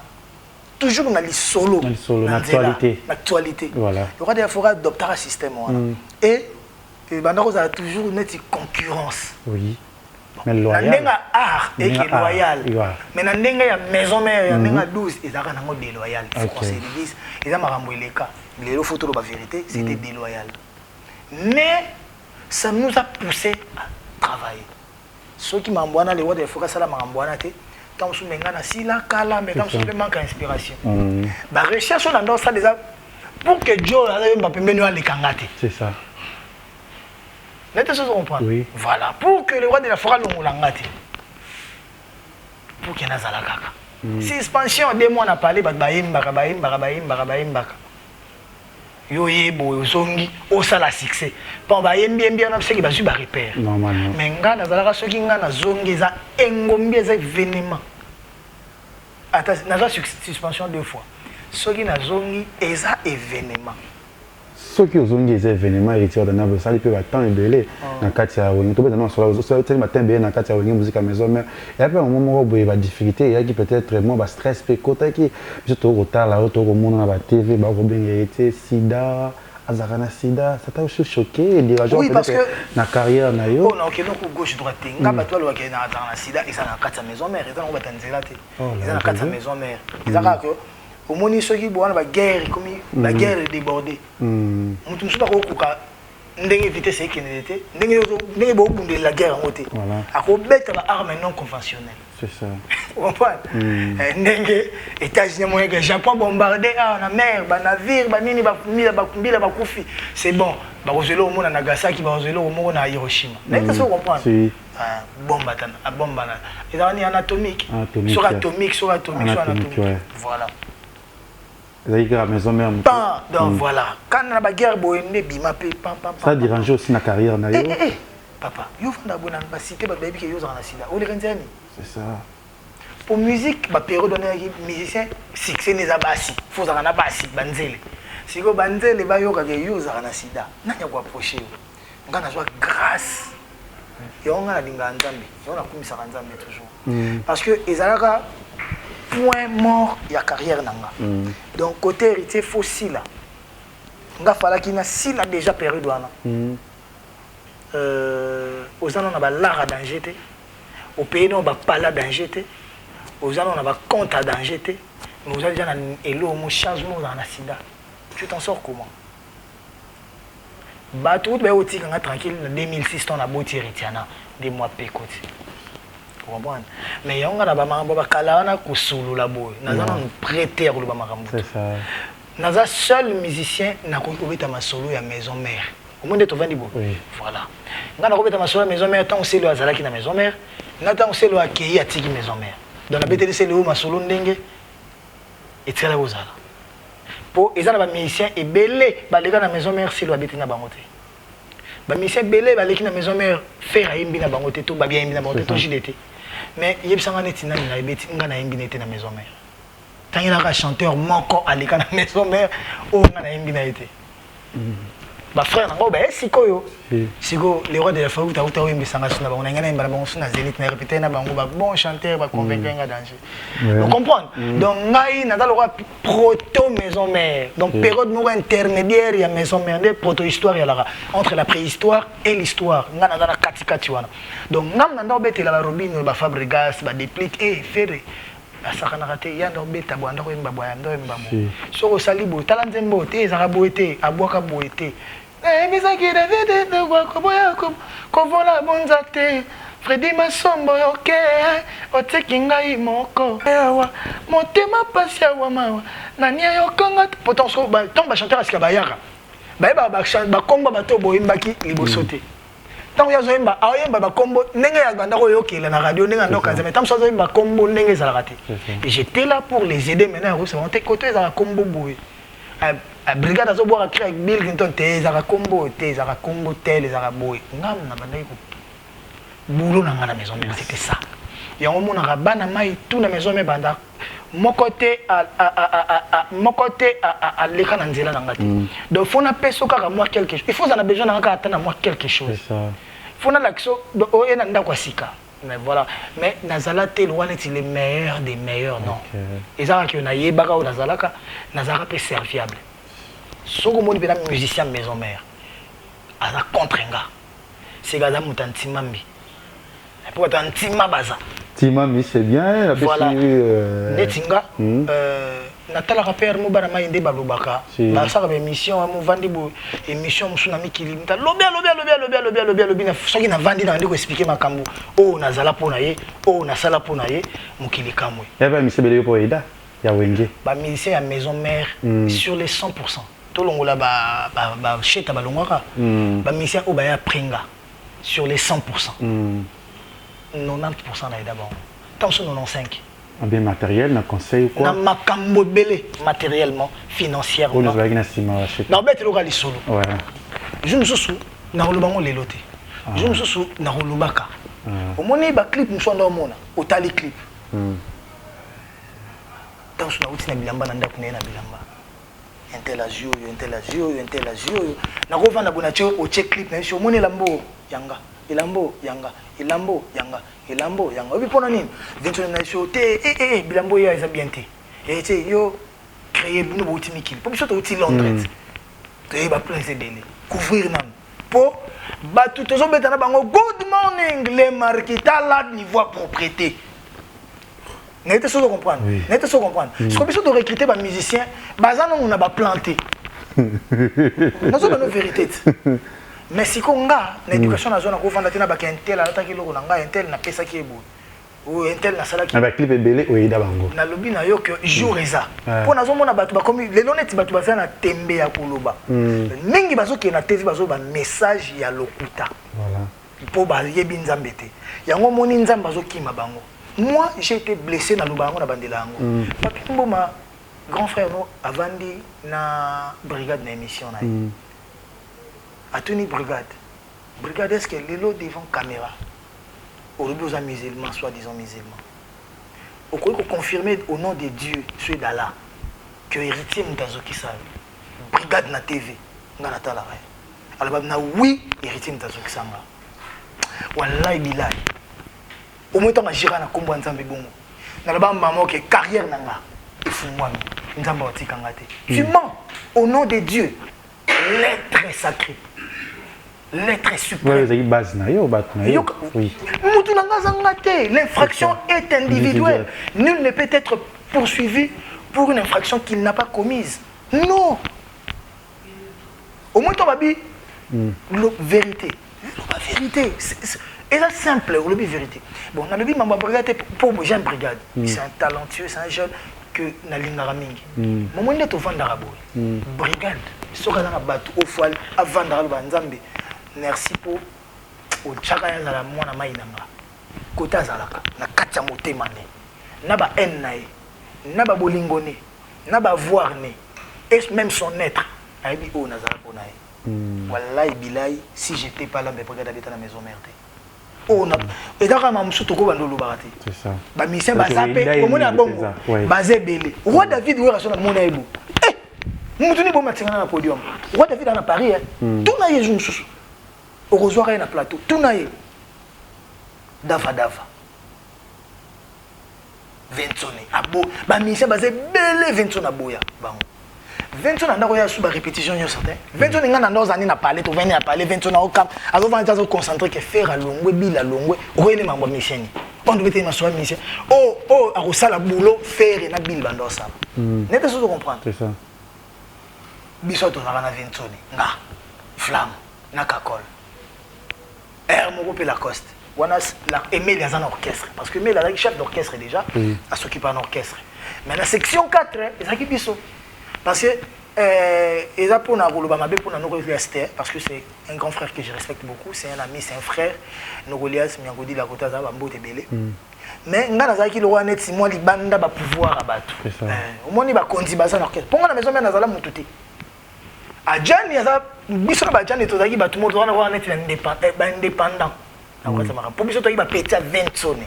toujours dans les solos, l'actualité. Voilà. Il y aura des fois adopter un système. Et Bandaro a toujours une concurrence. Oui. Mais loyal. Il art et qui est loyal. Mais dans la maison mère, il y a 12, il y a des déloyal. Il faut qu'on se dise. Il y a des cas. Les photos de la vérité, c'était déloyal. Mais ça nous a poussé à travailler. Ceux qui m'envoient les voix des fois, ça m'envoie quand on a si la cala mais quand on manque d'inspiration bah recherche on dans ça déjà pour que Dieu va permettre à les kangate c'est ça les choses comprendre oui voilà pour que le roi de la forêt l'on langate pour qu'il n'a zala kaka suspension 2 mois na parler ba bayimbaka yo yebo ozongi osala succès bon bayembi na seki bazwi ba repère normalement mais nga nazalaka soki nga na zongi eza engombi eza événement ata naza suspension 2 fois soki na zongi eza événement soki ozongi eza événement héritier de nabo sali pe ba temps ebele na kati ya wenge to beta na sola so teli matin be na kati ya wenge musique à maison mais il y a pas un moment où il y a difficulté il y a qui peut-être moi ba stress pe kota ki surtout retard là auto mona na ba TV ba ko ben héritier sida azarana sida ça t'a aussi choqué dire genre oui, parce que na carrière na yo on a ok donc gauche droite nga ba toi lo ki na azarana sida et ça na kati ya maison mère et ça on va tanzela te ça na kati ya maison mère ezaka que au moni soki boana ba guerre comme la guerre débordée mutu musuba ko kuka ndenge vitesse ekenete ndenge bo bunde la guerre ngote akobeta ba arme non conventionnelle c'est ça on comprend ndenge États-Unis moyen que Japon bombardé na mer ba navire ba nini ba kumbila ba kufi c'est bon ba kozelo au mona Nagasaki ba kozelo au mona Hiroshima mais ça on comprend bomba tana bomba na ezani anatomique sur atomique voilà la maison mère donc voilà quand on a la guerre boyende bima pe pam ça dérange aussi na carrière na yo papa yo fanda bona ba cité ba baby ke yo za na sida o le kanzani c'est ça pour musique ba période donné musicien succès les abasi faut za na basi banzele siko banzele ba yo ka ke yo za na sida nanya ko approcher nga na joie grâce yo nga na dinga nzambe yo na kumisa nzambe toujours parce que ezalaka point mort ya carrière nanga donc côté héritier faut si là nga fala ki na si là déjà période wana aux années on a ba lara danger té au pays on ba pala danger té aux années on a ba compte à danger té mais aux années déjà na elo mo changement dans la sida tu t'en sors comment ba tout ba oti nga tranquille en 2006 on a boti héritier na des mois pe côté mais yonga na ba mambo ba kala na kusulula boy naza na prêter ko ba makambo c'est ça naza seul musicien na ko obeta masolo ya maison mère au monde to vandi bo voilà nga na ko obeta masolo ya maison mère tant c'est le azalaki na maison mère na tant c'est le akei atiki maison mère dans la beteli c'est le masolo ndenge et très la ozala po ezana ba musicien ebele ba lega na maison mère c'est le abeti na bangote ba musicien belé ba leki na maison mère faire ayimbi na bangote to ba bien yimbi na bangote to jilete mais yebisanga neti nani na ebeti nga na yimbi nete na maison mère tant il a un chanteur moko aleka na maison mère o nga na yimbi na ete ba frère nango ba sikoyo siko les rois de la faute auta yimbi sanga suna bango na ngana yimba bango suna zénith na répéter na bango ba bon chanteur ba convaincre nga danger vous comprenez donc ngai na dalo proto maison mère donc période moko intermédiaire ya maison mère de proto histoire ya la entre la préhistoire et l'histoire nga na dala kati wana donc ngam na ndo betela ba Robin ba Fabregas ba déplique et ferré asakana raté ya ndo beta bwanda ko yimba bwanda yimba mo soko salibo tala nzembo te ezaka boete abwaka boete misaki David de quoi koboya ko vola bonzate Freddy Masombo ok oteki ngai moko ewa motema pasi ya wamawa nani ayokanga pourtant so ba tant ba chanteur asika bayaka ba komba bato boyimbaki liboso te tant ya zoyimba ayemba ba kombo ndenge ya banda ko yokela na radio ndenge ndoka zeme tant so zoyimba kombo ndenge za raté et j'étais là pour les aider maintenant c'est monter côté za kombo boy a brigade azo boire avec Bill Clinton te za kombo tel za boy ngam na banda ko boulot na la maison mère c'était ça et on mona bana mai tout na maison mère banda mon côté à l'écran nzela na ngati donc faut na peso kaka moi quelque chose il faut en a besoin na kaka na moi quelque chose c'est ça faut na l'action o ena ndako sika mais voilà mais nazala te loin est les meilleurs des meilleurs non et ça que na yebaka o nazalaka nazala pe serviable soko moni pena musicien maison mère ala contre nga c'est gaza mutantimambi pour être Tima Baza. Timami, c'est bien. Voilà. Netinga. Natala rappeur mo bana mainde balobaka. Ba sa émission mo vandi bo émission tsunami kilimta. Lobia na soki na vandi na ndiko expliquer makambo. Oh nazala pona ye, oh na sala pona ye, mukili kamwe. Ya ba misebele po ida ya wenge. Ba musicien ya maison mère sur les 100%. To longola ba cheta balongwaka. Ba musicien o ba ya pringa sur les 100%. 90% d'abord. Tant que 95. Un bien matériel, un conseil ou quoi? Na makambo belé matériellement, financièrement. On nous va gagner ciment acheter. Na bête lo gali solo. Ouais. Je me suis na rolobango lelote. Je me suis na rolobaka. Au moni ba clip nous soit mona, au tali clip. Dans na uti na bilamba na ndako na bilamba. Intelazio, na rovana bonacho au check clip na sio moni lambo yanga. Ilambo yanga. Obi pona nini? Vento na sio te bilambo ya eza bien te. Et yo créer bunu bouti mikili. Pour biso to uti Londres. Te ba plein délai. Couvrir nam. Po ba tout ozo betana bango good morning les marquita là niveau propriété. N'était pas comprendre. N'était pas comprendre. Ce qu'on peut de recruter des musiciens, bazan on a pas planté. Nous sommes une vérité. Mais si on a l'éducation dans zone à vendre na ba kentel ala taki loko nanga entel na pesa ki ebo. Ou entel na sala ki. Na ba clip belé o ida bango. Na lobi na yo que jour eza. Pour na zo mona batu ba comme les honnêtes batu ba na tembe ya koloba. Mingi bazo ke na TV bazo ba message ya lokuta. Voilà. Pour ba yebi nzambe te. Yango moni nzambe bazo kima bango. Moi, j'ai été blessé dans le baron de Bandelango. Papi Mboma, grand frère, a vendu na brigade d'émission. A tenu brigade. Brigade, est-ce que les lots devant caméra? Au début, aux musulmans, soi-disant musulmans. Au quoi confirmer au nom de Dieu, celui d'Allah, que héritier Mutazoki savent. Brigade na TV. Nganata la reine. Alors, oui, héritier Mutazoki savent. Wallahi bilay. Au moins, on a géré un combat ensemble. Dans le bas, maman, qui carrière nanga, il faut moi, nzamba oti kangate. Tu mens au nom de Dieu. L'être sacré, l'être suprême. Oui, base na yo, oui. L'infraction est individuelle. Nul ne peut être poursuivi pour une infraction qu'il n'a pas commise. Non. Au moins, on va dire la vérité. La vérité. Et c'est simple, on le dit vérité. Bon, on a le dit, ma brigade, pour moi, j'ai une brigade. C'est un talentueux, c'est un jeune que na lingara mingi. Moi, on est au Vandarabo. Brigade. Ce qu'on a battu au foie, à Vandarabo, Nzambe. Merci pour au Tchakaya Zala, moi, na Maïnanga. Kota Zalaka, na Katia Mote Mane. Naba Ennae, Naba Bolingone, Naba Voirne, et même son être. Aïbi O Nazara Bonae. Wallahi Bilaï, si j'étais pas là, mes brigades habitaient à la maison merde. Et donc, je c'est ça. Bah, mission basapé, comme on a bon, basé belé. Roi David, où est-ce qu'on a mon aïbou? Eh, nous tenons bon matin dans le podium. Roi David en a Paris, tout n'a pas eu sous. Au rosoir, il y a un plateau, tout n'a pas eu. Dava. Ventone, abo, bah, mission basé belé, Ventone à Boya. 20 ans dans la répétition, 20 ans dans les années à parler, tu viens à parler, 20 ans au camp, alors on va concentrer que faire à longue, bill à longue, où est le membre mission. On devait être sur mission. Oh, à ça la boulot, faire et na bill bando ça. N'est-ce pas comprendre? C'est ça. Bissot on a 20 ans, nga, flamme, na kakol. Mon groupe Lacoste. On a aimé les en orchestre, parce que Mel a chef d'orchestre déjà, à s'occuper en orchestre. Mais la section 4, c'est qui Bissot. Parce que parce que c'est un grand frère que je respecte beaucoup, c'est un ami, c'est un frère. Nogolias, Miangodi, la Kota, Zambo, Tebele. Mais Nanazaki, le roi net, si moi, les bandes va pouvoir abattre. Au moins, il va continuer à l'orchestre. Pour moi, la maison, il y a Moutouté. À Djan, il y a Bisson Badjan et Tozaki, tout le monde va être indépendant. Pour Bisson, il va péter à 20 sonnes.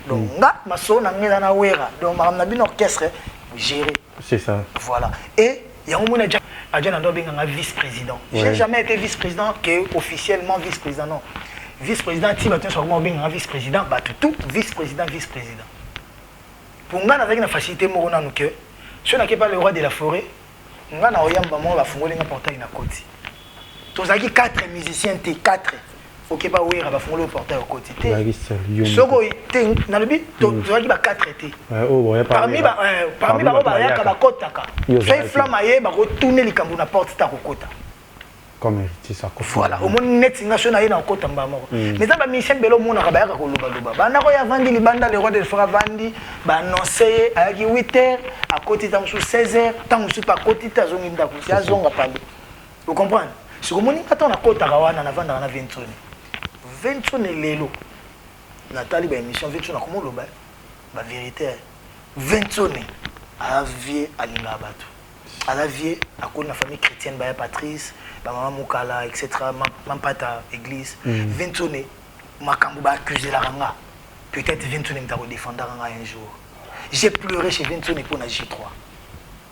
Donc, ma sonne, on a un orchestre géré. C'est ça. Voilà. Et il y a un moment où vice-président. Je n'ai jamais été vice-président, officiellement vice-président. Non. Vice-président, si tu es un vice-président, tout vice-président. Pour moi, avec une facilité, si on n'a pas le roi de la forêt, on a un portail à côté. Tu as 4 musiciens, 4. Ok, pas oui, on va faire le portail au côté. Soko te na lobi to zaki ba 4 été. Parmi ba ya ka ba kotaka. Fait flamme aye ba ko tourner likambo na porte ta kokota. Comme héritier ça. Voilà, au monde net national na kota mbamo. Mais ça ba mission belo mona ka ba ya ka ko loba. Ba na ko ya vandi libanda le roi de fera vandi ba annoncer à 8h à côté tam sous 16h tant sous pas côté ta zongi ndako. Ya zonga pali. Vous comprenez? Ce que moni attend na kota kawana na vanda na 20 ans. 20 ans lelo. Nathalie ba émission 20 ans comment loba. La vérité. Ventone a vie à l'ingabatu. À la vie à cause de la famille chrétienne, bah Patrice, bah maman Mukala, etc. Mampata église. Ventone, ma cambo accusé la ranga. Peut-être Ventone m'a défendre un jour. J'ai pleuré chez Ventone pour la J3.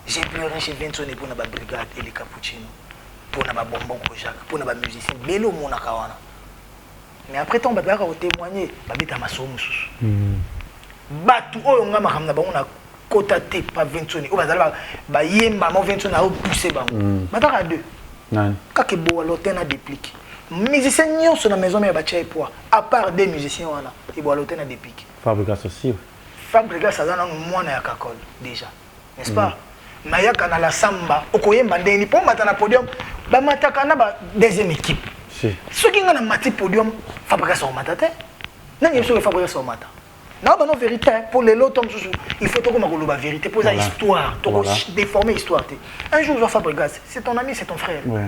J'ai pleuré chez Ventone pour la brigade et les cappuccinos. Pour la bonbon Kojak, pour la musicien. Bello mon akawana. Mais après tant bah témoigner, bah bête à ma somme. Batu oyo nga makamna bango na kota te pa Ventone o bazala ba yemba mo Ventone a pousser bango bataka deux nan kake bo lotin na déplique musicien nyonso na maison mais ba tchai poa à part des musiciens wana et bo lotin na déplique Fabregas aussi Fabregas azana mwana ya kakol déjà n'est-ce pas mayaka na la samba okoyemba ndeni po mata na podium ba mataka na ba deuxième équipe si soki nga na mati podium Fabregas o mata te nani yeso Fabregas o mata. Non, non, vérité, pour les lots, il faut que la vérité, pour la histoire, pour déformer l'histoire. Un jour, je vais Fabregas, c'est ton ami, c'est ton frère. Ouais.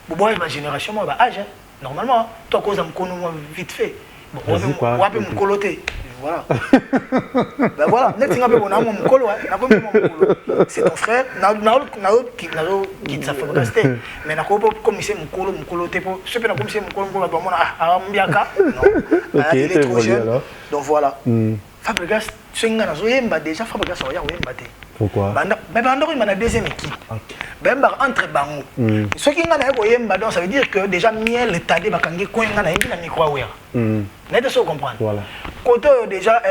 Bon, ma génération, moi, âge, normalement, toi, cause me vite fait. Bon, on va me coloter. Voilà. Ben voilà, c'est ton frère, qui t'a fait rester. Mais comme il s'est mon coloté, je peux pas comme c'est mon coloté, il est trop jeune. Donc voilà. Fabregas, déjà Fabregas, pourquoi? Mais il y a deuxième équipe. Entre bango. Ce qui est ça veut dire que déjà miel est tadé bakangé coin na micro n'êtes ce comprendre. Voilà. Côté déjà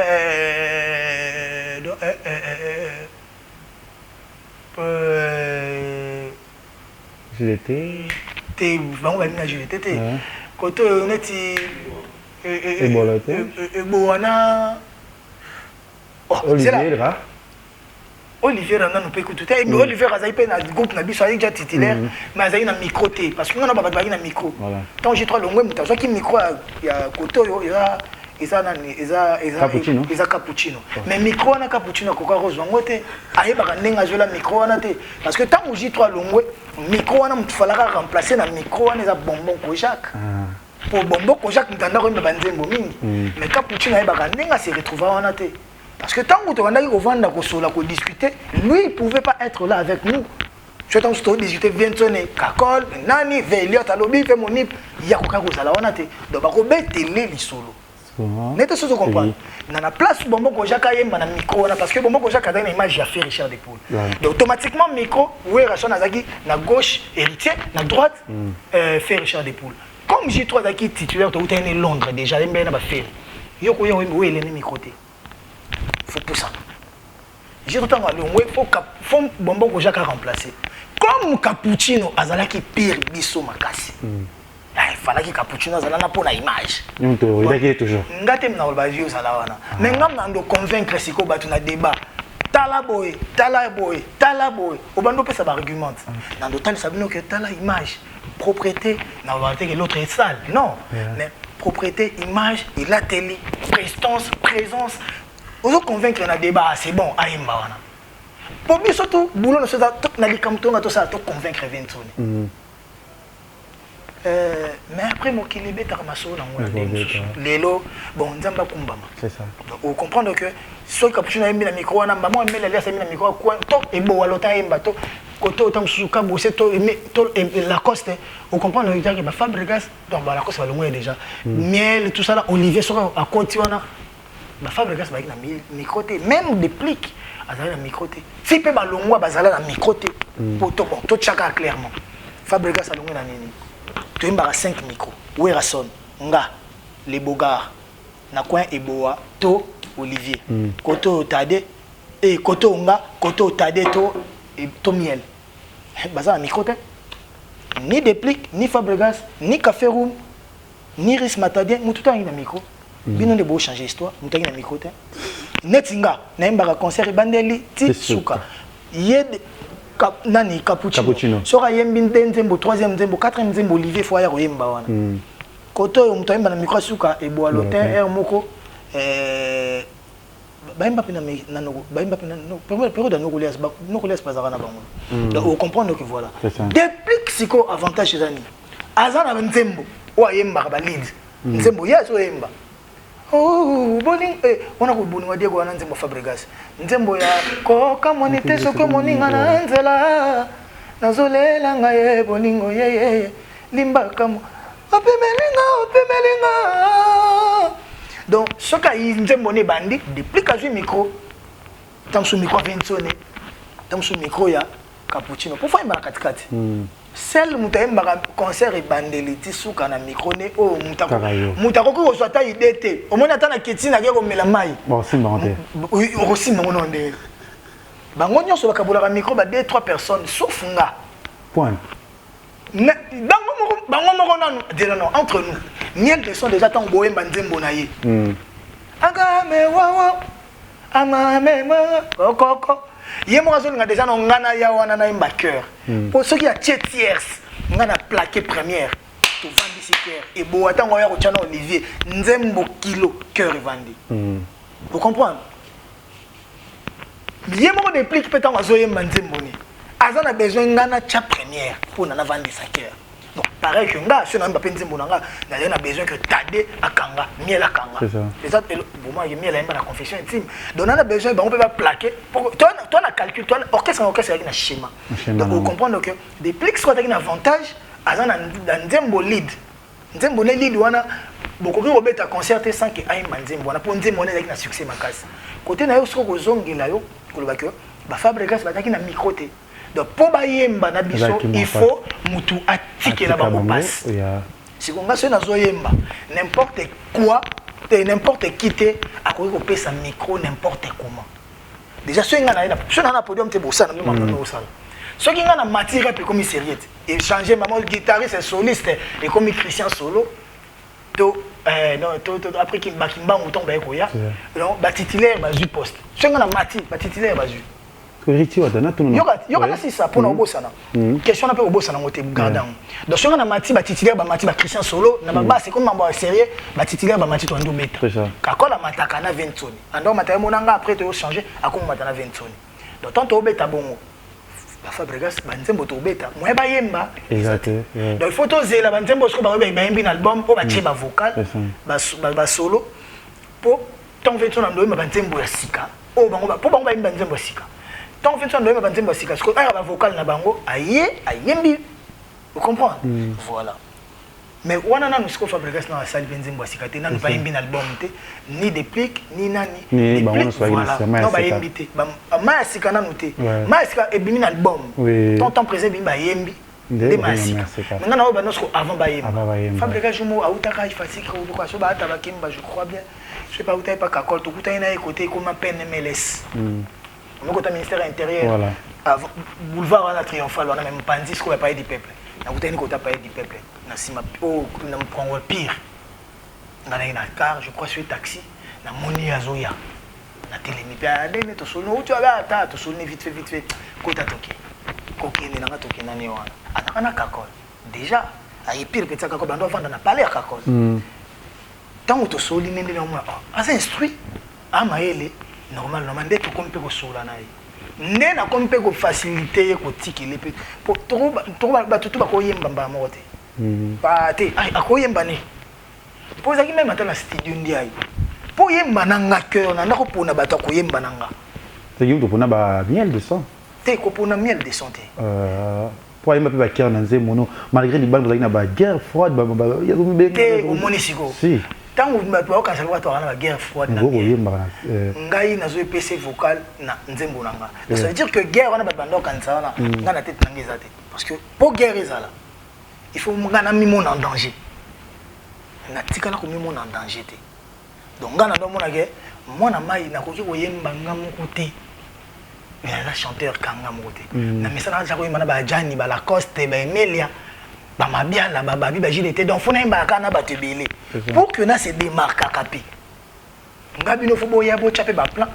j'étais t'es bango va venir j'étais côté neti Boana Olivier là. Olivier Rana nous peut écouter. Mais Olivier Razaïpe na groupe na biso déjà titulaire, mais Azaï na micro té parce que on a pas na micro. Tant j'ai trois longues muta, soit qui micro il y a Koto ils a cappuccino. Mais micro na cappuccino coca rose ngote, aïe ba ndenga jola micro na té parce que tant j'ai trois longues micro na mutu fallait remplacer na micro na za bonbon Kojak. Pour bonbon Kojak mutanda ko mba nzembo mingi. Mais cappuccino aïe ba ndenga se retrouver wana té. Parce que tant que tu as discuter, lui il ne pouvait pas être là avec nous. Je suis en discuter, Ventone, Kakol, Nani, Véliot, Alobi, Fémonip, Yakoka, Zalawanate. Donc, il faut télé les solo. N'est-ce pas ce que comprendre? Dans la place où Bombo Kojak a un micro, parce que Bombo Kojak a une image à faire Richard Despoul. Donc, automatiquement, micro, oui, Rachon Azaki, na gauche, héritier, na droite, fait Richard Despoul. Comme j'ai trois Azaki titulaires, tu as été Londres déjà, il y a un fait. Yoko, oui, il est micro. Il faut pousser. J'ai tout le temps il faut bonbon que j'ai remplacé. Comme cappuccino, azala qui pire biso makasi. Il fallait que cappuccino azala na pour la image. Il est toujours. Ngate na olbaji azala wana. Mais ngam na ndo convaincre siko batu na débat. Tala boy. Obando pesa ba argument. Na ndo tali sabino que tala image, propriété, na olbaji que l'autre est sale. Non. Mais propriété, image, et la télé, présence. Vous convaincre dans le débat, c'est bon, aïmba wana. Pour bien surtout, boulot na likamto na to ça to convaincre Ventone. Mais après mon kilibé tarmaso na ngona lelo bon nzamba kumbama. C'est ça. Donc vous comprenez que soit capuchino aimé na micro wana maman aimé la ça na micro quoi to et bo walota aimba to koto autant suka bosser to la coste vous comprenez que Fabregas donc la coste va loin déjà. Miel tout ça là Olivier sera à continuer ma Fabregas va na microté même des pliques azala na microté si pe ba longwa bazala na microté pour to bon to chaka clairement Fabregas a longwa na nini to imba 5 micros Werason nga les Bogards na coin eboa to Olivier koto tade et koto nga koto tade to miel bazala na microté ni des pliques ni Fabregas ni Café Room ni Ris Matadien mutu ta na micro. Bino ne beau changer histoire, nous t'avons un micro. Netinga, n'a concert bandeli, Tsuka. Yed nani cappuccino. Sora yembin denzembo, troisième zembo, quatrième zembo, Olivier Foyer yemba wana. Koto on t'avons un micro suka et bois lotin air moko. Baimba pina nano, baimba pina no. Période no golias bazara na bango. Donc on comprend que voilà. Depuis psycho avantage chez Zani. Azana nzembo, wa yemba ba lead. Nzembo yes o yemba. Oh, boling on a bolingo Diego wana nzembo Fabregas. Nzembo ya koka monite soko moninga na nzela. Nazolela ngaye bolingo ye limba kamo. Opemelinga. Donc ce cas nzembo ne bandi déplique à micro. Tant sous micro vensonné. Tant sous micro ya cappuccino. Pourquoi il m'a katikati? Celle mutaemba concert et bandeliti suka na micro ne o mutako ko so ata idete o mona ata na kitine ake ko mela mai bon simba onde o simba onde bango nyonso bakabola ka micro ba 2-3 personnes sauf nga point bango moko nanu déjà non entre nous miel de son déjà tant boyemba nzembo na ye aga me wawa ama me ma kokoko yemo azolinga déjà no ngana ya wana na imba cœur pour ceux qui a tiers ngana plaqué première to vandi si cœur et bo atango ya ko chana Olivier nzembo kilo cœur vandi vous comprenez yemo déplique peut-être azoyemba nzembo ni azana besoin ngana cha première pour na vandi sa cœur. Donc pareil que nga si on a pas nzembo nanga na besoin que tade akanga miel akanga. C'est ça pour moi miel aime la confession intime. Donc on a besoin on peut pas plaquer pour toi na calcul toi orchestre avec un schéma. Donc vous comprenez que des pliques soit un avantage azana nzembo lead. Nzembo ne lead wana beaucoup qui robeta concerter sans que aille nzembo wana pour nzembo ne avec un succès makasi. Côté na yo soko kozongela yo koloba que ba Fabregas bataki na micro te. Donc pour bayemba na biso il faut mutu atike la bango passe. Si on a ce nazo yemba n'importe quoi n'importe qui te a ko pe sa micro n'importe comment. Déjà ce ngana na podium te bossa na même au sala. Ce qui ngana matière pe comme sérieux et changer maman guitariste et soliste et comme Christian Solo to non to après qu'il bakimba mouton ba ekoya. Donc ba titulaire ba ju poste. Ce ngana mati ba titulaire ba ju. Yoka si ça pour obosana question na pe obosana ngote gardant donc songa na mati ba titulaire ba mati ba Christian Solo na ba base comme mamba sérieux ba titulaire ba mati to ndo beta kakola mataka na 20 toni ando mataka monanga après to changer akomo matana 20 toni donc tant to beta bongo ba Fabregas ba nzembo to beta moye ba yemba exact donc il faut to zela ba nzembo sko ba yembi na album po ba cheba vocal ba solo po tant 20 toni ndo ba nzembo ya sika o bango ba po bango ba yemba nzembo ya sika. Tant que tu as donné ma sika, parce que un vocal na bango, ayembi, vous comprenez? Voilà. Mais on a nous ce qu'on Fabregas na salle benzembo sika, te na nous pas yembi album te, ni déplique ni nani. Ni ba on soit non ba yembi te. Ma sika na nous te. Ma sika e bimi album. Tant présent bimba yembi. De ma sika. Maintenant na ba nous avant ba yembi. Fabregas jumo autaka ifasika ou quoi so ba ta ba kimba, je crois bien. Je sais pas où t'as pas kakol, tout kuta ina côté comme peine MLS. Mon côté ministère intérieur, voilà. Boulevard à la Triomphale, on a même pas dit ce qu'on va parler du peuple. On a côté du peuple. On a prend le pire. On a un car, je crois sur le taxi, on a moni à Zoya. On a télémipé, tu sonnes, tu as tu sonnes vite fait. Côté toqué. Coquin, on a toqué dans les oies. On a kakol. Déjà, il y a pire que ça, on doit vendre dans palais à kakol. Tant que tu sonnes, c'est instruit. Ah, maëlle. Normalement dès que compte ko sola na ye na compte ko faciliter ko tikile pe pour trouba ba tutu ba ko yemba ba mote ba te ai akoyemba ni pour ça qui même dans la studio ndiaye pour yemba nanga cœur na ko pona ba to ko yemba nanga te yimbo pona ba miel de sang te ko pona miel de santé pour yemba pe ba cœur na nzemono malgré les balles na ba guerre froide ba ya zo mbe te au monisiko si tant que tu as quand ça va la guerre froide ngai nazo PC vocal na nzembo nanga ça veut dire que guerre on a pas bando quand ça na na tête nanga tête parce que pour guerre ça là il faut ngana mi mon en danger na tika na ko mi mon en danger té donc ngana do mona ke mona mai na ko ki ko yemba ngamu koté mais la chanteur kanga moté na misana za ko yemba na ba Jani ba Lacoste ba Emilia ba mabia la ba babi ba jilete donc fona imba kana ba tebele pour que na se démarque akapi ngabi no fobo ya bo chape ba plan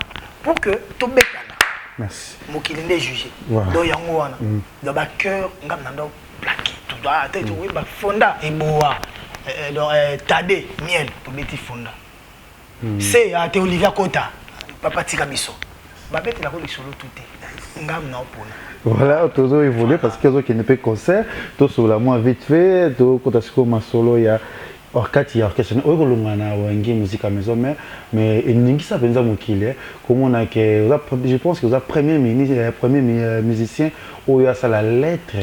pour que to bekana merci mokilinde juger donc yango wana dans ba cœur ngam na ndo plaqué tout doit tête oui ba fonda et boa donc tade miel to beti fonda c'est à te Olivia Kota papa tika biso ba beti la ko lisolo tout ngam na opona. Voilà, toujours évolué parce que qui ne peut concert, tout sur la moins vite fait, tout quand est-ce qu'on solo il y a orchestre orchestre oyo kolonga na wangi musique à maison mais ningi ça penza mokile comment on a que je pense que vous premier ministre premier musicien oyo a la lettre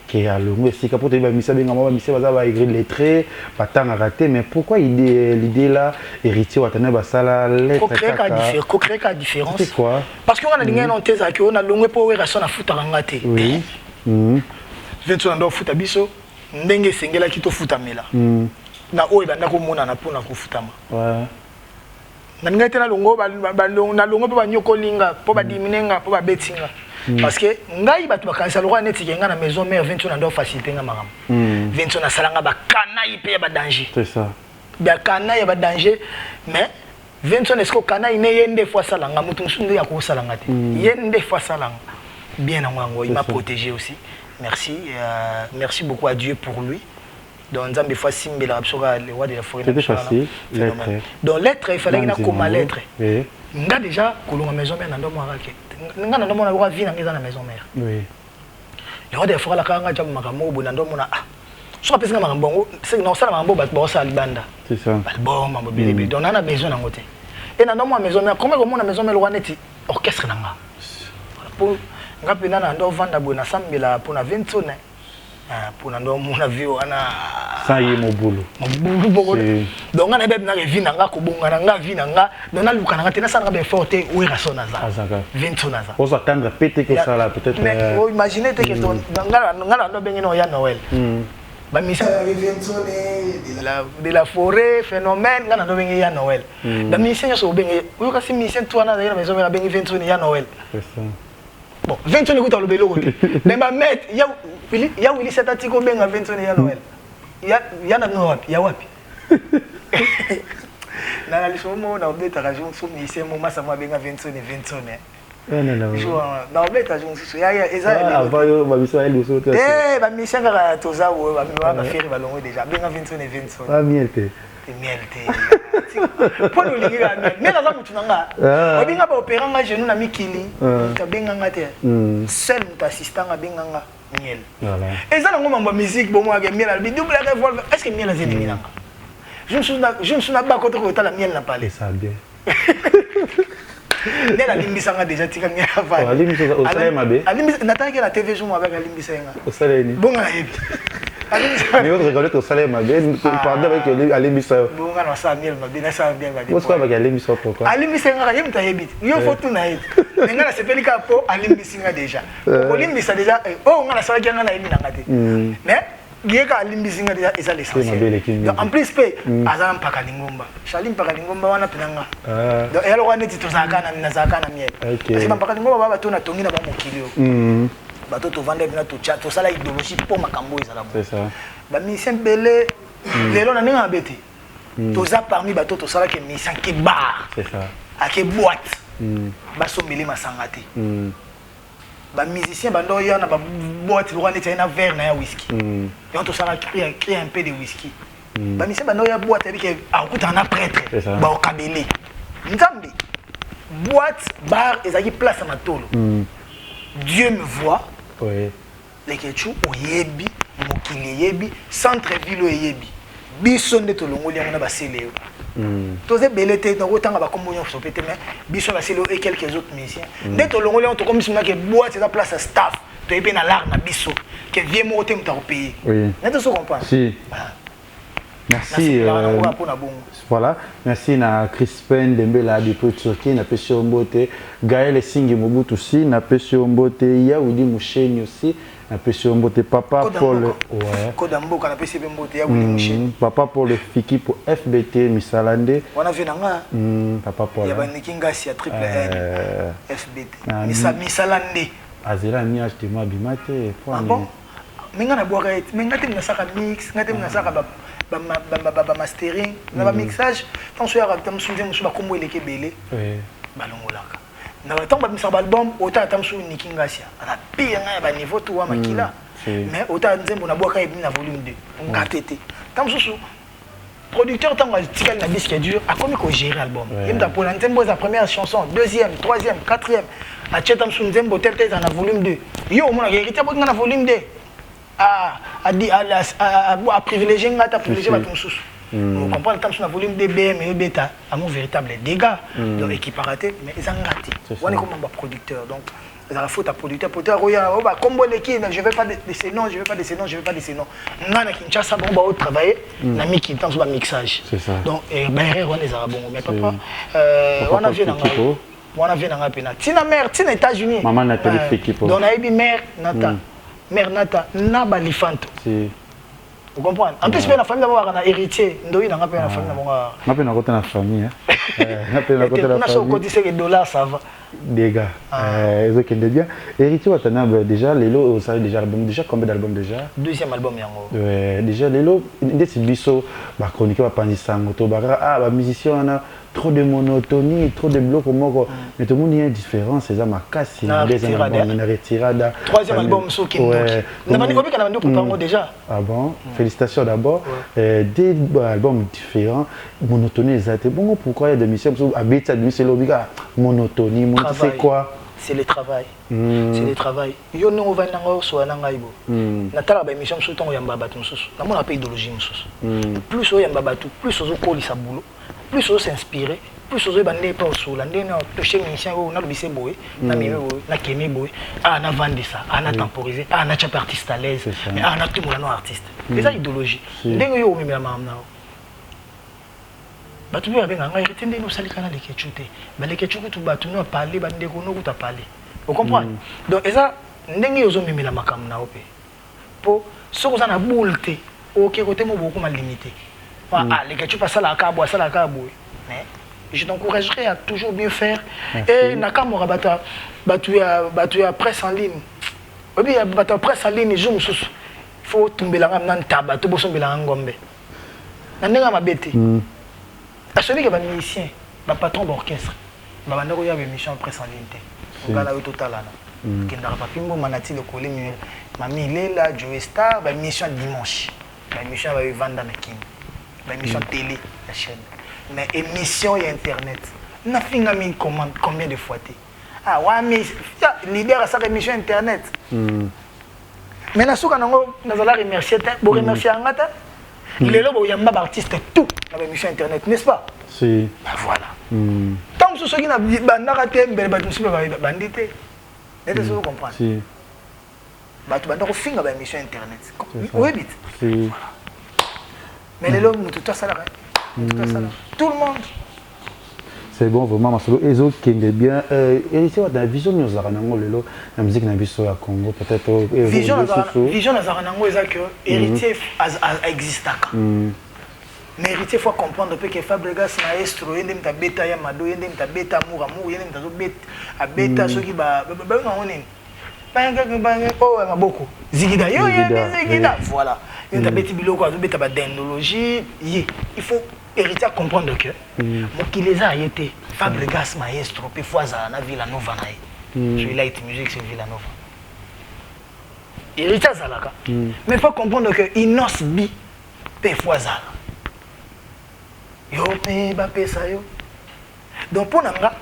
qui a longo si capote ba misa benga ba misa ba écrit lettré pas tant à rater mais pourquoi l'idée là héritier watana ba sala lettre créer ka différence c'est quoi parce que on a dinga non teza que on a longo po wera sona futa ngate oui Vincent ndo futa biso ndenge sengela ki to futa mela na oyo banda ko mona na pona ko futama ouais na ngate na longo na longo po ba nyoko linga po ba diminenga po ba betinga parce que ngai batu bakanisa lokwa neti kenga na maison mère Vincent ndo facilité nga magam Vincent na salanga ba kana ipe ba danger c'est ça ba kana ya ba danger mais Vincent est-ce que kana ine yende fois salanga mutu nsunde ya ko salanga te yende fois salanga bien na ngwango il m'a protégé aussi merci merci beaucoup à Dieu pour lui donc nzambe fois simbela absolument le roi de la forêt c'était facile lettre donc lettre il fallait na comme lettre oui nga déjà kolonga maison mère na ndo moi rake nga na ndo mona roi vie na ngeza na maison mère oui le roi de la forêt la kanga jamu makamo bo na ndo mona ah so pesa nga makambo c'est non ça makambo ba ba sa libanda c'est ça album mambo bébé donc na besoin na ngote et na ndo moi maison mère comment na maison mère le roi neti orchestre na nga pour nga pena na ndo vanda bo na sambela pour na Vincent pour na ndo mona vio ana ça y est mon boulot donc on a bien na vie na nga ko bonga na nga vie na nga donc na luka na tena ça na be forte ou raison na za Vincent na za on s'attendre péter que ça là peut-être mais imaginez que ton nga ndo bengi no ya Noël ba mission Vincent de la forêt phénomène nga ndo bengi ya Noël ba mission so bengi ou ka si mission toi na na maison na bengi Vincent ya Noël c'est ça bon Vincent écoute le belo côté mais ma mettre ya Willy cet article benga Vincent ya Noël ya na wapi ya wapi na la lisomo na obeta rajon so mission mo masa mo benga Vincent non na obeta rajon so ya eza avant yo ba biso elle so ba mission ka toza wo ba faire balongo déjà benga Vincent ah mielte pour nous lier mais là ça mutu nanga obinga ba opéra nga genou na mikili ka benga nga te seul mon assistant nga benga nga miel voilà et ça na ngoma musique bon moi miel al double revolver est-ce que miel a zéni nanga je ne suis pas côté ko ta la miel na parler ça bien ne la limbisa nga déjà tika miel avant ali miso au salé mabe ali nataka la TV jour avec la limbisa nga au salé ni bon nga yebi mais on regarde au salé mabe pardon avec ali miso bon nga na sa miel mabe na sa bien ga pourquoi avec ali miso pourquoi ali miso nga yem ta yebi yo photo na yebi nga na sepeli ka po ali miso nga déjà ko limbisa déjà oh nga na sala nga na yebi na ngate mais Gieka alimbisi nga déjà eza l'essentiel. En plus pe azana mpaka lingomba. Shali mpaka lingomba wana penanga. Donc elo wana ti tozaka na zaka na miel. Parce que mpaka lingomba baba to na tongi na ba mokilio. Bato to vendre bina to chat to sala idéologie pour makambo ezala. C'est ça. Ba mission belé lelo na ninga beti. Toza parmi bato to sala ke mission ki bar. C'est ça. Ake boîte. Ba sombeli masangate. Ba musicien bando ya na ba boîte lo wana tena verre na ya whisky. Et on to ça créer un peu de whisky. Ba musicien bando ya boîte avec akuta na prêtre ba okabeli. Nzambe. Boîte bar ezaki place à matolo. Dieu me voit. Oui. Les ketchou oyebi, mokili yebi, centre ville oyebi. Biso nde to longoli ngona ba seleo. Toze belete na otanga ba kombonyo sopete mais biso ba seleo et quelques autres musiciens. Nde to longoli on to comme si na ke boîte eza place à staff. To ebe na l'art na biso que vie mo te mta payer. Oui. Nde so comprendre. Si. Merci. Voilà. Merci na Crispin Dembela depuis Turquie, na Pesio Mbote, Gaël Singi Mobutu aussi, na Pesio Mbote, Yaoudi Moucheni aussi, na Pesio Mbote, Papa Paul. Ouais. Kodamboka na Pesio Mbote, Yaoudi Moucheni. Papa Paul Fiki pour FBT Misalande. On a vu nanga. Papa Paul. Ya banikinga si triple N. FBT. Misalande. Azela ni acheté moi bimate. Ah bon? Menga na boire, menga te na saka mix, ngate na saka ba mastering, na ba mixage, tant so ya tam sunze musu ba kombo eleke belé. Oui. Balongolaka. Na ba tant ba misa album, ota tam su nikingasia. Ana pire nga ba niveau to wa makila. Mais ota nzembo na boaka ebi na volume 2. Ngatete. Tam su producteur tant tikal na disque dur, a comme ko gérer album. Yemta pour la nzembo sa première chanson, deuxième, troisième, quatrième. A chetam su nzembo tel na volume 2. Yo mona hérité bo na volume 2. A privilégier ngata privilégier ba tumsusu Vous comprenez, tant que sur le volume DBM et bêta, à mon véritable dégâts. Donc, équipe raté, mais ils ont raté. On est comme un producteur. Donc, il y a la faute à producteur. Producteur, comme l'équipe, je ne vais pas laisser non, je ne vais pas laisser non, je ne vais pas laisser non. On a Kinshasa, on va travailler, on a mis qui dans un mixage. C'est ça. Donc, on est bon. Mais papa, on a vu dans on a vu dans la pénal. Tina mère, Tina États-Unis. Maman n'a pas de équipe. Donc, on a dit mère Nata. Mère Nata, Naba Lifanto. Vous comprenez? En plus, la famille d'abord un héritier. Nous avons la famille d'abord. On a pas la famille. On a sur côté c'est $, ça va. Des gars. Ils ont bien. Héritier, déjà, Lelo, ça déjà album. Déjà combien d'albums déjà? Deuxième album yango. Déjà Lelo, des biso, chronique va pas ah, musicien on a trop de monotonie, trop de blocs comme mais tout le monde y a différent, c'est ça ma casse, deuxième album, retirada. Troisième album sur qui n'a pas dit combien qu'on a préparé déjà. Ah bon, félicitations d'abord. Des albums différents, monotonie exact. Bon pourquoi il y a des missions à bêta de c'est l'obliga monotonie, c'est quoi? C'est le travail. C'est le travail. Yo no va nango so na ngaibo. Na tala ba mission so tongo yamba batu mususu. Na mona pa idéologie mususu. Plus o yamba batu, plus o ko lisa boulot, plus o s'inspirer, plus o ba ndé pa so la ndé na toucher mission o na lobise boy, na miwe boy, na kemi boy. Ah na vendre ça, ah na temporiser, ah na chapa artiste à l'aise, mais ah na tout mon artiste. C'est ça idéologie. Ndenge yo mimi la mamna. Batu bien avec un héritier de nos salikana les ketchute. Mais les ketchute tout batu nous a parlé, bande ko no kuta parlé. Vous comprenez? Donc ça ndenge yozo mimi la makam na opé. Po so ko sana bulté, OK côté mo beaucoup mal limité. Ah les ketchute ça la kabo, ça la kabo. Mais je t'encouragerai à toujours bien faire. Et nakamora batu ya presse en ligne. Obi ya batu presse en ligne jour mususu. Faut tomber la ngam nan taba, to boso mbela ngombe. Na ndenga mabete. À celui qui est un musicien, un patron d'orchestre, il y a une émission presse en ligne. Il y a une total. Il y a un manati le collé, Mami Lela, Joe Star, une émission dimanche. Une émission avec Vanda Mekin. Une émission télé, la chaîne. Mais émission et internet. On a fait une commande combien de fois? Ah ouais, mais libère à sa émission internet. Mais nous allons remercier, pour remercier Angata. Il est là où il y a un artiste tout dans l'émission internet, n'est-ce pas? Si. Ben voilà. Tant que ceux qui n'ont pas raté, ben ils ont bandité. Vous comprenez? Si. Ben tu vas finir dans l'émission internet. Oui, vite. Si. Mais les gens, tout ça là. Tout le monde. C'est bon, vraiment, Masolo. Et autres qui aiment bien. Et c'est la vision de nos aranango, la musique na biso à Congo, peut-être. Vision de nos aranango, c'est que héritier existe. Mais héritier, il faut comprendre que Fabregas maestro, il y a des bêta Yamado, il y a des bêta amour, il y a des bêta ceux qui va. Oh, beaucoup. Zigida, Zigida. Voilà. Il y a des bêta biloko, il y a des dendologie. Il faut. Héritier comprendre que qui les a été Fabregas maestro puis Foisa na Villanova na je light music c'est Villanova héritier zalaka mais faut comprendre que Inos bi pe Foisa yo pe ba pe ça yo donc pour nanga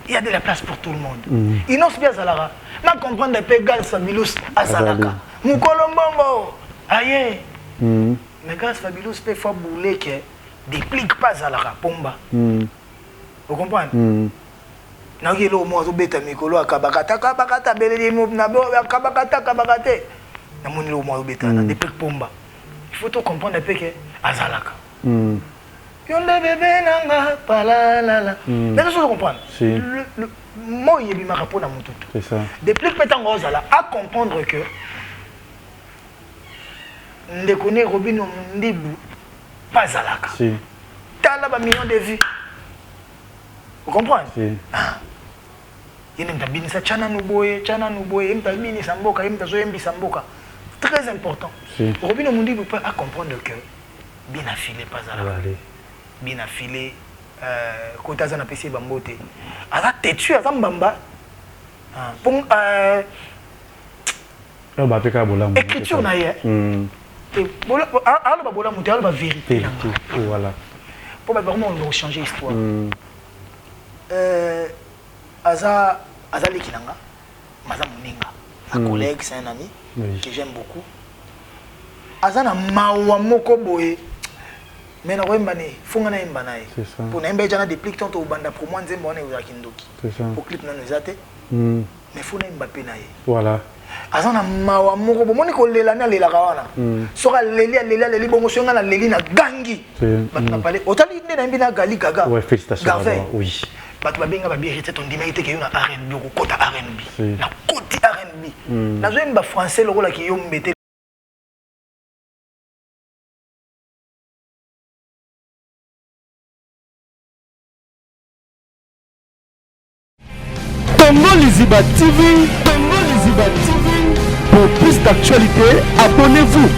il y a de la place pour tout le monde Inos bi zalaka na comprendre pe Gal Fabilous azalaka Mukolombongo aye mais Gal Fabilous pe faut bouler que déplique pas à la rapomba. Vous comprenez? Na ngelo mo zo beta mikolo akabakata beleli mo na akabakata na moni lo mo beta na déplique pomba. Il faut tout comprendre que azalaka. Yonde bébé nanga palalala. Mais je comprendre. Le mot yebi marapo na mututu. C'est ça. Déplique petango azala à comprendre que ndekone Robino Ndibu pas à la carte. Si. T'as là un million de vues. Vous comprenez? Si. Il y a des gens qui ont très important. Si. Robin Omundi vous pouvez comprendre que bien affilé pas à la carte. Bien affilé. Quand on a PC Bambote. Alors têtu à Zambamba. Pour écriture na hier. Alors, la vérité. Voilà. Pour vraiment changer l'histoire. Azali Kinanga, Maza Moninga, un collègue, c'est un ami que j'aime beaucoup. Azana Mawa Moko Boye, mais na koyemba ne fonga na yemba naye C'est ça. pour na yemba ejana déplique tant obanda pour moi nzembo wana ezalaki ndoki C'est ça. pour clip nano eza te Mm. mais fo na yemba mpe na ye Voilà. aza na mawa moko bomoni kolela ni alelaka wana soki aleli bongo so nga na leli na gangi bato na pale otali nde na yembi na gali gaga Ouais, félicitations. Garvey. Oui. bato babenga babirite tondimaki te ke yo na rnb okokota rnb Si. na koti rnb nazoyemba français lokolaki yo mbete Congo Liziba TV, Congo Liziba TV. Pour plus d'actualités, abonnez-vous.